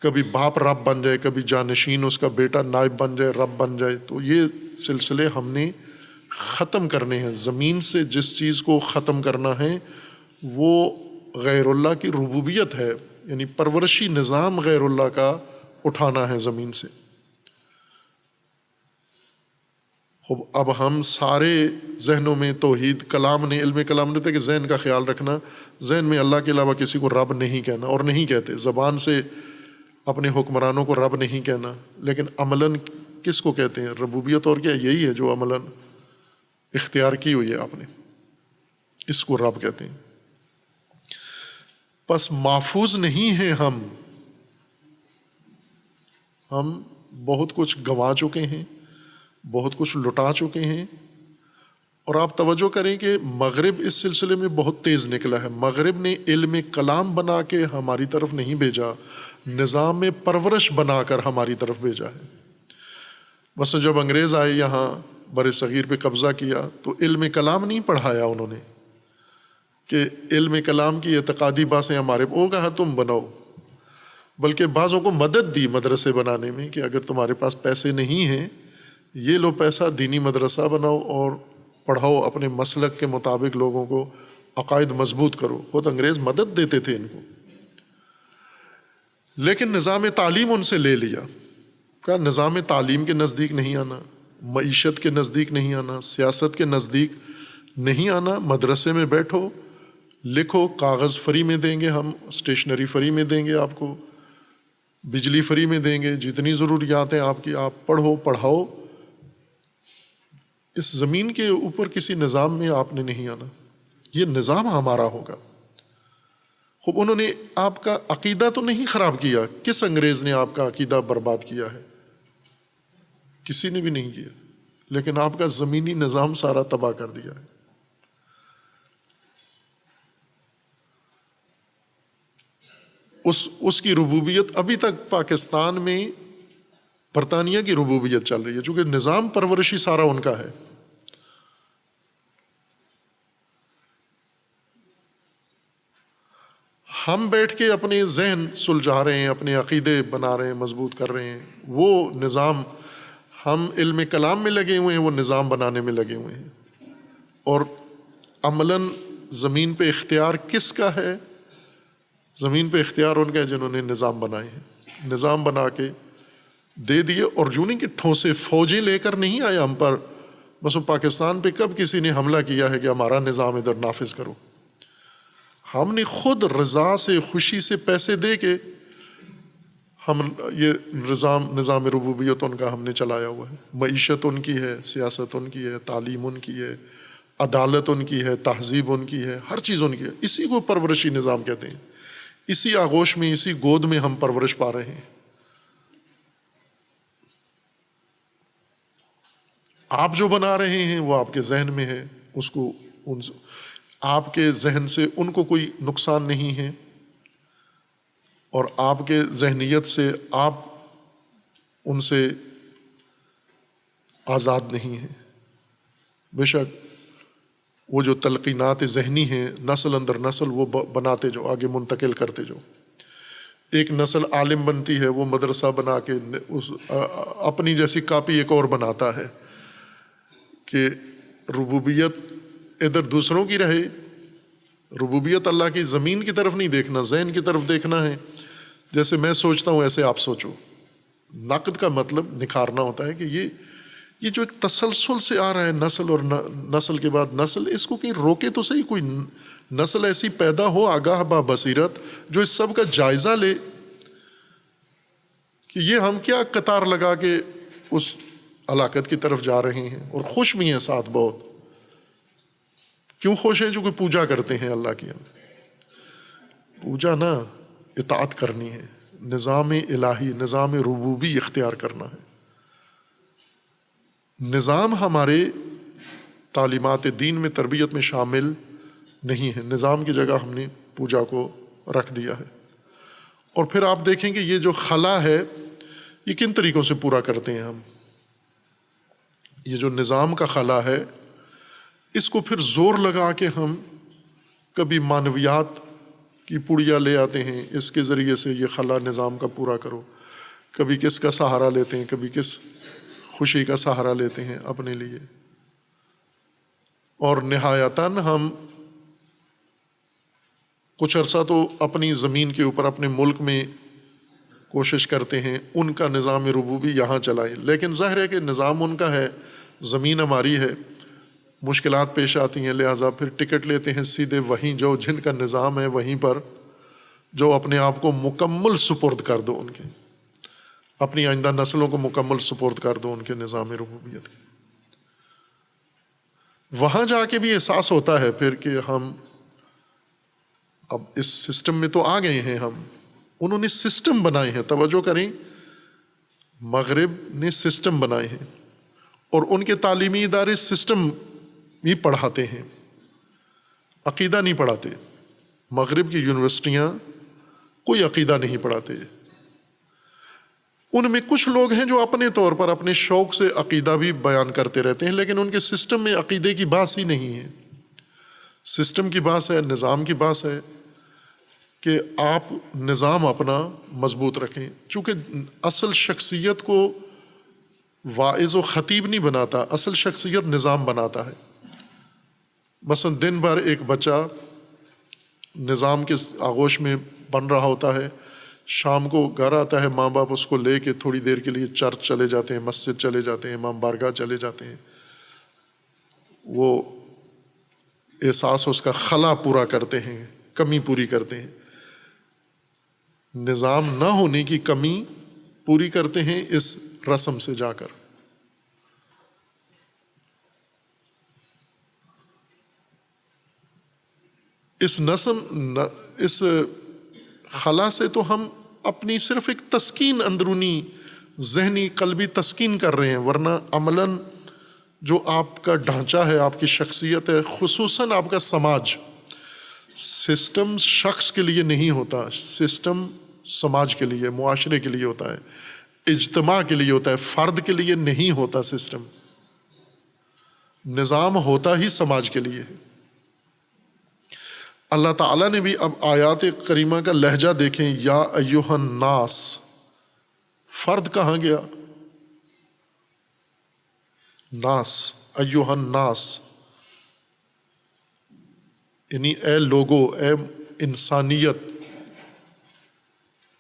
کبھی باپ رب بن جائے، کبھی جانشین اس کا بیٹا نائب بن جائے، رب بن جائے۔ تو یہ سلسلے ہم نے ختم کرنے ہیں، زمین سے جس چیز کو ختم کرنا ہے وہ غیر اللہ کی ربوبیت ہے، یعنی پرورشی نظام غیر اللہ کا اٹھانا ہے زمین سے۔ خوب اب ہم سارے ذہنوں میں توحید، کلام نے، علم کلام نے تھا کہ ذہن کا خیال رکھنا، ذہن میں اللہ کے علاوہ کسی کو رب نہیں کہنا، اور نہیں کہتے، زبان سے اپنے حکمرانوں کو رب نہیں کہنا، لیکن عملاً کس کو کہتے ہیں؟ ربوبیت اور کیا یہی ہے جو عملاً اختیار کی ہوئی ہے آپ نے، اس کو رب کہتے ہیں۔ پس محفوظ نہیں ہیں ہم بہت کچھ گنوا چکے ہیں، بہت کچھ لٹا چکے ہیں۔ اور آپ توجہ کریں کہ مغرب اس سلسلے میں بہت تیز نکلا ہے۔ مغرب نے علم کلام بنا کے ہماری طرف نہیں بھیجا، نظام پرورش بنا کر ہماری طرف بھیجا ہے۔ مثلا جب انگریز آئے یہاں بر صغیر پہ قبضہ کیا تو علم کلام نہیں پڑھایا انہوں نے کہ علم کلام کی اعتقادی باتیں ہمارے وہ کہا تم بناؤ، بلکہ بعضوں کو مدد دی مدرسے بنانے میں کہ اگر تمہارے پاس پیسے نہیں ہیں یہ لو پیسہ، دینی مدرسہ بناؤ اور پڑھاؤ، اپنے مسلک کے مطابق لوگوں کو عقائد مضبوط کرو۔ خود انگریز مدد دیتے تھے ان کو، لیکن نظام تعلیم ان سے لے لیا، کہا نظام تعلیم کے نزدیک نہیں آنا، معیشت کے نزدیک نہیں آنا، سیاست کے نزدیک نہیں آنا، مدرسے میں بیٹھو لکھو، کاغذ فری میں دیں گے، ہم اسٹیشنری فری میں دیں گے آپ کو، بجلی فری میں دیں گے، جتنی ضروریات ہیں آپ کی آپ پڑھو پڑھاؤ، اس زمین کے اوپر کسی نظام میں آپ نے نہیں آنا، یہ نظام ہمارا ہوگا۔ خوب انہوں نے آپ کا عقیدہ تو نہیں خراب کیا، کس انگریز نے آپ کا عقیدہ برباد کیا ہے؟ کسی نے بھی نہیں کیا، لیکن آپ کا زمینی نظام سارا تباہ کر دیا ہے۔ اس کی ربوبیت ابھی تک پاکستان میں برطانیہ کی ربوبیت چل رہی ہے، چونکہ نظام پرورشی سارا ان کا ہے۔ ہم بیٹھ کے اپنے ذہن سلجھا رہے ہیں، اپنے عقیدے بنا رہے ہیں، مضبوط کر رہے ہیں، وہ نظام ہم علم کلام میں لگے ہوئے ہیں، وہ نظام بنانے میں لگے ہوئے ہیں۔ اور عملاً زمین پہ اختیار کس کا ہے؟ زمین پہ اختیار ان کا ہے جنہوں نے نظام بنائے ہیں، نظام بنا کے دے دیے۔ اور یوں نہیں کہ ٹھونسے فوجیں لے کر نہیں آیا ہم پر، مثلا پاکستان پہ کب کسی نے حملہ کیا ہے کہ ہمارا نظام ادھر نافذ کرو؟ ہم نے خود رضا سے، خوشی سے پیسے دے کے ہم یہ نظام ربوبیت ان کا ہم نے چلایا ہوا ہے۔ معیشت ان کی ہے، سیاست ان کی ہے، تعلیم ان کی ہے، عدالت ان کی ہے، تہذیب ان کی ہے، ہر چیز ان کی ہے۔ اسی کو پرورشی نظام کہتے ہیں۔ اسی آغوش میں، اسی گود میں ہم پرورش پا رہے ہیں۔ آپ جو بنا رہے ہیں وہ آپ کے ذہن میں ہے، اس کو آپ کے ذہن سے ان کو کوئی نقصان نہیں ہے، اور آپ کے ذہنیت سے آپ ان سے آزاد نہیں ہیں۔ بے شک وہ جو تلقینات ذہنی ہیں، نسل اندر نسل وہ بناتے جو، آگے منتقل کرتے جو۔ ایک نسل عالم بنتی ہے، وہ مدرسہ بنا کے اپنی جیسی کاپی ایک اور بناتا ہے کہ ربوبیت ادھر دوسروں کی رہے۔ ربوبیت اللہ کی زمین کی طرف نہیں دیکھنا، ذہن کی طرف دیکھنا ہے۔ جیسے میں سوچتا ہوں ایسے آپ سوچو۔ نقد کا مطلب نکھارنا ہوتا ہے کہ یہ جو ایک تسلسل سے آ رہا ہے، نسل اور نسل کے بعد نسل، اس کو کہیں روکے تو صحیح۔ کوئی نسل ایسی پیدا ہو آگاہ با بصیرت جو اس سب کا جائزہ لے کہ یہ ہم کیا قطار لگا کے اس ہلاکت کی طرف جا رہے ہیں، اور خوش بھی ہیں ساتھ بہت۔ کیوں خوش ہیں؟ جو کہ پوجا کرتے ہیں اللہ کی۔ پوجا نہ، اطاعت کرنی ہے، نظام الہی، نظام ربوبی اختیار کرنا ہے۔ نظام ہمارے تعلیمات دین میں، تربیت میں شامل نہیں ہے۔ نظام کی جگہ ہم نے پوجا کو رکھ دیا ہے۔ اور پھر آپ دیکھیں کہ یہ جو خلا ہے، یہ کن طریقوں سے پورا کرتے ہیں ہم؟ یہ جو نظام کا خلا ہے، اس کو پھر زور لگا کے ہم کبھی معنویات کی پڑیا لے آتے ہیں، اس کے ذریعے سے یہ خلا نظام کا پورا کرو۔ کبھی کس کا سہارا لیتے ہیں، کبھی کس خوشی کا سہارا لیتے ہیں اپنے لیے۔ اور نہایتاً ہم کچھ عرصہ تو اپنی زمین کے اوپر، اپنے ملک میں کوشش کرتے ہیں ان کا نظام ربوبی یہاں چلائیں، لیکن ظاہر ہے کہ نظام ان کا ہے، زمین ہماری ہے، مشکلات پیش آتی ہیں، لہٰذا پھر ٹکٹ لیتے ہیں سیدھے وہیں جو جن کا نظام ہے وہیں پر، جو اپنے آپ کو مکمل سپرد کر دو ان کے، اپنی آئندہ نسلوں کو مکمل سپرد کر دو ان کے نظام ربوبیت کے۔ وہاں جا کے بھی احساس ہوتا ہے پھر کہ ہم اب اس سسٹم میں تو آ گئے ہیں۔ ہم انہوں نے سسٹم بنائے ہیں، توجہ کریں، مغرب نے سسٹم بنائے ہیں، اور ان کے تعلیمی ادارے سسٹم بھی پڑھاتے ہیں، عقیدہ نہیں پڑھاتے۔ مغرب کی یونیورسٹیاں کوئی عقیدہ نہیں پڑھاتے۔ ان میں کچھ لوگ ہیں جو اپنے طور پر اپنے شوق سے عقیدہ بھی بیان کرتے رہتے ہیں، لیکن ان کے سسٹم میں عقیدے کی بات ہی نہیں ہے۔ سسٹم کی بات ہے، نظام کی بات ہے کہ آپ نظام اپنا مضبوط رکھیں۔ چونکہ اصل شخصیت کو واعظ و خطیب نہیں بناتا، اصل شخصیت نظام بناتا ہے۔ مثلا دن بھر ایک بچہ نظام کے آغوش میں بن رہا ہوتا ہے، شام کو گھر آتا ہے، ماں باپ اس کو لے کے تھوڑی دیر کے لیے چرچ چلے جاتے ہیں، مسجد چلے جاتے ہیں، امام بارگاہ چلے جاتے ہیں، وہ احساس اس کا خلا پورا کرتے ہیں، کمی پوری کرتے ہیں۔ نظام نہ ہونے کی کمی پوری کرتے ہیں اس رسم سے جا کر۔ اس خلا سے تو ہم اپنی صرف ایک تسکین، اندرونی ذہنی قلبی تسکین کر رہے ہیں، ورنہ عملاً جو آپ کا ڈھانچہ ہے، آپ کی شخصیت ہے، خصوصاً آپ کا سماج، سسٹم شخص کے لیے نہیں ہوتا، سسٹم سماج کے لیے، معاشرے کے لیے ہوتا ہے، اجتماع کے لیے ہوتا ہے، فرد کے لیے نہیں ہوتا۔ سسٹم، نظام ہوتا ہی سماج کے لیے ہے۔ اللہ تعالیٰ نے بھی اب آیات کریمہ کا لہجہ دیکھیں، یا ایہا الناس، فرد کہاں گیا؟ ناس، ایہا الناس، یعنی اے لوگو، اے انسانیت،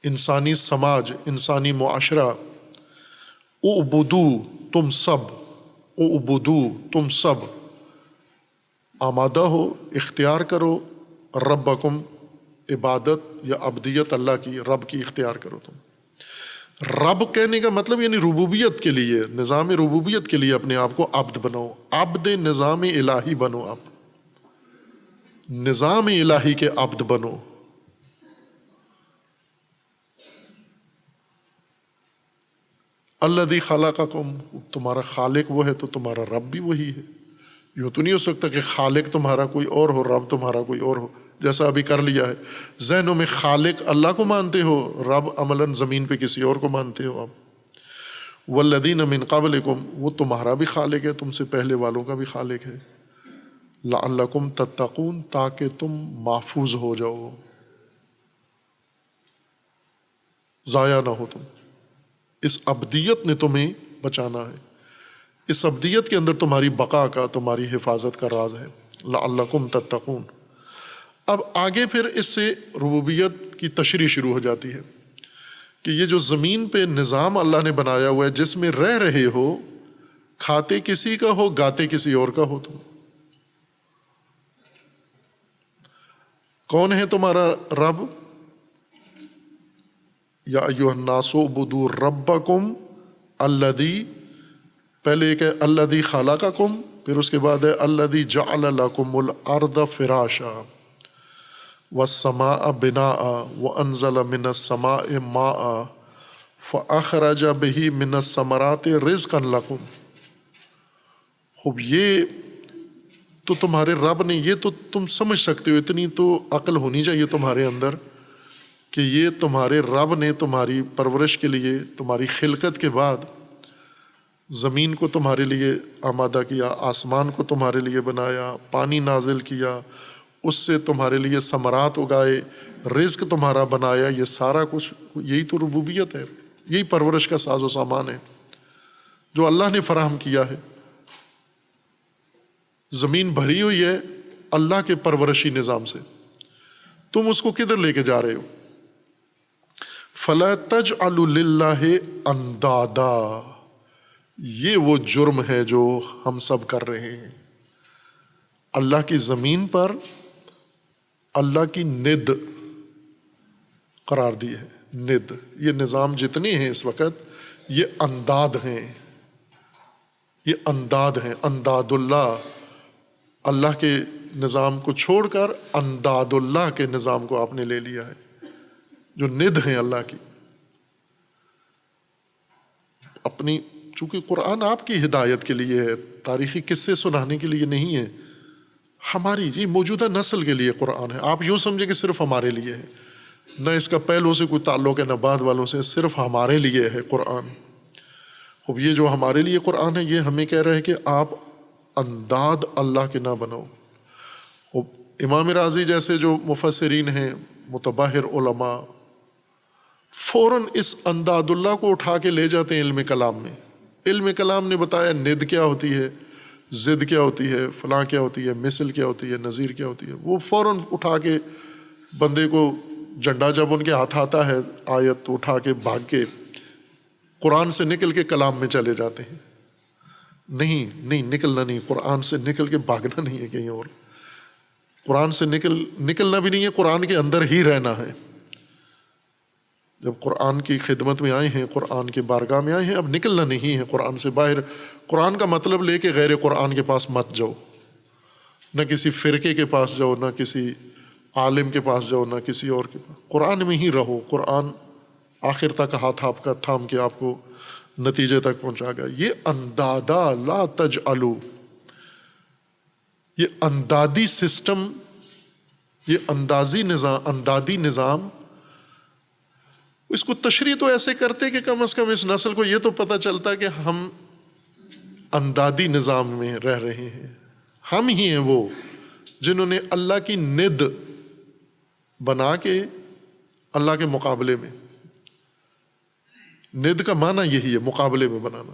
انسانی سماج، انسانی معاشرہ، اعبدو، تم سب، اعبدو، تم سب آمادہ ہو، اختیار کرو، ربکم، عبادت یا عبدیت اللہ کی، رب کی اختیار کرو تم۔ رب کہنے کا مطلب یعنی ربوبیت کے لیے، نظام ربوبیت کے لیے اپنے آپ کو عبد بناؤ، عبد نظام الہی بنو، آپ نظام الہی کے عبد بنو۔ الذی خلقکم، تمہارا خالق وہ ہے تو تمہارا رب بھی وہی ہے۔ یوں تو نہیں ہو سکتا کہ خالق تمہارا کوئی اور ہو، رب تمہارا کوئی اور ہو، جیسا ابھی کر لیا ہے۔ ذہنوں میں خالق اللہ کو مانتے ہو، رب عملاً زمین پہ کسی اور کو مانتے ہو آپ۔ والذین من قبلکم، وہ تمہارا بھی خالق ہے، تم سے پہلے والوں کا بھی خالق ہے۔ لعلکم تتقون، تاکہ تم محفوظ ہو جاؤ، ضائع نہ ہو تم۔ اس ابدیت نے تمہیں بچانا ہے، اس ابدیت کے اندر تمہاری بقا کا، تمہاری حفاظت کا راز ہے۔ لعلکم تتقون۔ اب آگے پھر اس سے ربوبیت کی تشریح شروع ہو جاتی ہے کہ یہ جو زمین پہ نظام اللہ نے بنایا ہوا ہے، جس میں رہ رہے ہو، کھاتے کسی کا ہو، گاتے کسی اور کا ہو، تم کون ہے تمہارا رب؟ یا ایھا الناس اعبدوا ربکم الذی، پہلے ایک ہے الذی خلقکم، پھر اس کے بعد ہے الذی جعل لکم الارض فراشا والسماء بناء وانزل من السماء ماء فاخرج به من الثمرات رزقا لکم۔ خوب یہ تو تمہارے رب نے، یہ تو تم سمجھ سکتے ہو، اتنی تو عقل ہونی چاہیے تمہارے اندر کہ یہ تمہارے رب نے تمہاری پرورش کے لیے، تمہاری خلقت کے بعد زمین کو تمہارے لیے آمادہ کیا، آسمان کو تمہارے لیے بنایا، پانی نازل کیا، اس سے تمہارے لیے ثمرات اگائے، رزق تمہارا بنایا، یہ سارا کچھ یہی تو ربوبیت ہے، یہی پرورش کا ساز و سامان ہے جو اللہ نے فراہم کیا ہے۔ زمین بھری ہوئی ہے اللہ کے پرورشی نظام سے، تم اس کو کدھر لے کے جا رہے ہو؟ فَلَا تَجْعَلُوا لِلَّهِ أَنْدَادًا، یہ وہ جرم ہے جو ہم سب کر رہے ہیں۔ اللہ کی زمین پر اللہ کی ند قرار دی ہے، ند، یہ نظام جتنے ہیں اس وقت یہ انداد ہیں، یہ انداد ہیں، انداد اللہ، اللہ کے نظام کو چھوڑ کر انداد اللہ کے نظام کو آپ نے لے لیا ہے، جو ند ہیں اللہ کی۔ اپنی، چونکہ قرآن آپ کی ہدایت کے لیے ہے، تاریخی قصے سنانے کے لیے نہیں ہے، ہماری یہ موجودہ نسل کے لیے قرآن ہے۔ آپ یوں سمجھے کہ صرف ہمارے لیے ہے، نہ اس کا پہلوں سے کوئی تعلق ہے نہ بعد والوں سے، صرف ہمارے لیے ہے قرآن۔ خوب یہ جو ہمارے لیے قرآن ہے، یہ ہمیں کہہ رہے ہے کہ آپ انداد اللہ کے نہ بناؤ۔ امام راضی جیسے جو مفسرین ہیں، متبحر علماء، فوراً اس انداد اللہ کو اٹھا کے لے جاتے ہیں علم کلام میں۔ علم کلام نے بتایا ند کیا ہوتی ہے، ضد کیا ہوتی ہے، فلاں کیا ہوتی ہے، مثل کیا ہوتی ہے، نظیر کیا ہوتی ہے، وہ فوراً اٹھا کے بندے کو، جھنڈا جب ان کے ہاتھ آتا ہے آیت، تو اٹھا کے بھاگ کے قرآن سے نکل کے کلام میں چلے جاتے ہیں۔ نہیں نکلنا نہیں، قرآن سے نکل کے بھاگنا نہیں ہے کہیں اور، قرآن سے نکلنا بھی نہیں ہے، قرآن کے اندر ہی رہنا ہے۔ جب قرآن کی خدمت میں آئے ہیں، قرآن کے بارگاہ میں آئے ہیں، اب نکلنا نہیں ہے قرآن سے باہر۔ قرآن کا مطلب لے کے غیر قرآن کے پاس مت جاؤ، نہ کسی فرقے کے پاس جاؤ، نہ کسی عالم کے پاس جاؤ، نہ کسی اور کے پاس، قرآن میں ہی رہو۔ قرآن آخر تک ہاتھ آپ کا تھام کے آپ کو نتیجے تک پہنچا گا۔ یہ اندادا لا تجعلوا، یہ اندادی سسٹم، یہ اندادی نظام، اس کو تشریح تو ایسے کرتے کہ کم از کم اس نسل کو یہ تو پتہ چلتا کہ ہم اندادی نظام میں رہ رہے ہیں۔ ہم ہی ہیں وہ جنہوں نے اللہ کی ند، بنا کے اللہ کے مقابلے میں. ند کا معنی یہی ہے، مقابلے میں بنانا.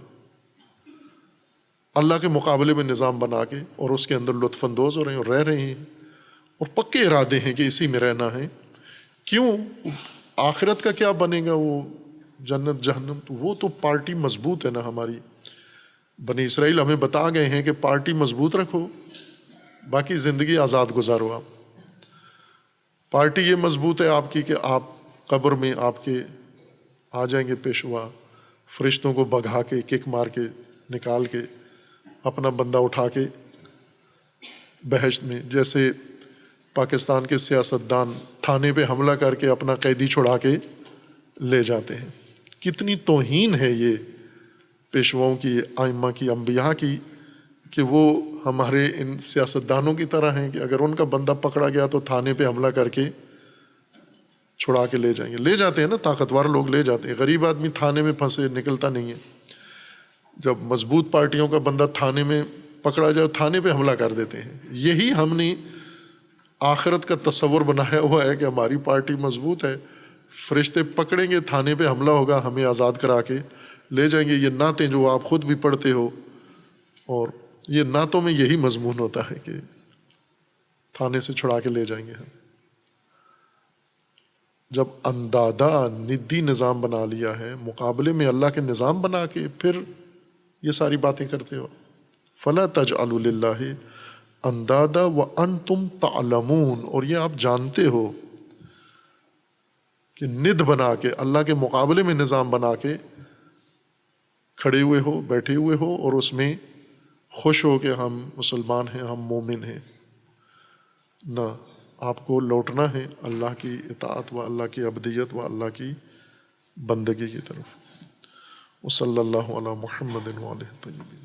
اللہ کے مقابلے میں نظام بنا کے اور اس کے اندر لطف اندوز ہو رہے ہیں اور رہ رہے ہیں، اور پکے ارادے ہیں کہ اسی میں رہنا ہے. کیوں؟ آخرت کا کیا بنے گا، وہ جنت جہنم، تو وہ تو پارٹی مضبوط ہے نا ہماری. بنی اسرائیل ہمیں بتا گئے ہیں کہ پارٹی مضبوط رکھو، باقی زندگی آزاد گزارو. آپ پارٹی یہ مضبوط ہے آپ کی کہ آپ قبر میں آپ کے آ جائیں گے پیشوا، فرشتوں کو بگھا کے کک مار کے نکال کے اپنا بندہ اٹھا کے بہشت میں، جیسے پاکستان کے سیاستدان تھانے پہ حملہ کر کے اپنا قیدی چھڑا کے لے جاتے ہیں. کتنی توہین ہے یہ پیشواؤں کی، ائمہ کی، انبیاء کی، کہ وہ ہمارے ان سیاستدانوں کی طرح ہیں کہ اگر ان کا بندہ پکڑا گیا تو تھانے پہ حملہ کر کے چھڑا کے لے جائیں گے. لے جاتے ہیں نا، طاقتور لوگ لے جاتے ہیں، غریب آدمی تھانے میں پھنسے نکلتا نہیں ہے. جب مضبوط پارٹیوں کا بندہ تھانے میں پکڑا جائے تھانے پہ حملہ کر دیتے ہیں. یہی ہم نے آخرت کا تصور بنایا ہوا ہے کہ ہماری پارٹی مضبوط ہے، فرشتے پکڑیں گے، تھانے پہ حملہ ہوگا، ہمیں آزاد کرا کے لے جائیں گے. یہ نعتیں جو آپ خود بھی پڑھتے ہو، اور یہ نعتوں میں یہی مضمون ہوتا ہے کہ تھانے سے چھڑا کے لے جائیں گے. جب اندادہ ندی نظام بنا لیا ہے، مقابلے میں اللہ کے نظام بنا کے پھر یہ ساری باتیں کرتے ہو. فَلَا تَجْعَلُوا لِلَّهِ اندادا وَأَنْتُمْ تَعْلَمُونَ، اور یہ آپ جانتے ہو کہ ند بنا کے اللہ کے مقابلے میں نظام بنا کے کھڑے ہوئے ہو، بیٹھے ہوئے ہو، اور اس میں خوش ہو کہ ہم مسلمان ہیں، ہم مومن ہیں. نہ، آپ کو لوٹنا ہے اللہ کی اطاعت و اللہ کی عبدیت و اللہ کی بندگی کی طرف. وصلی اللہ علی محمد وآلہ الطیبین.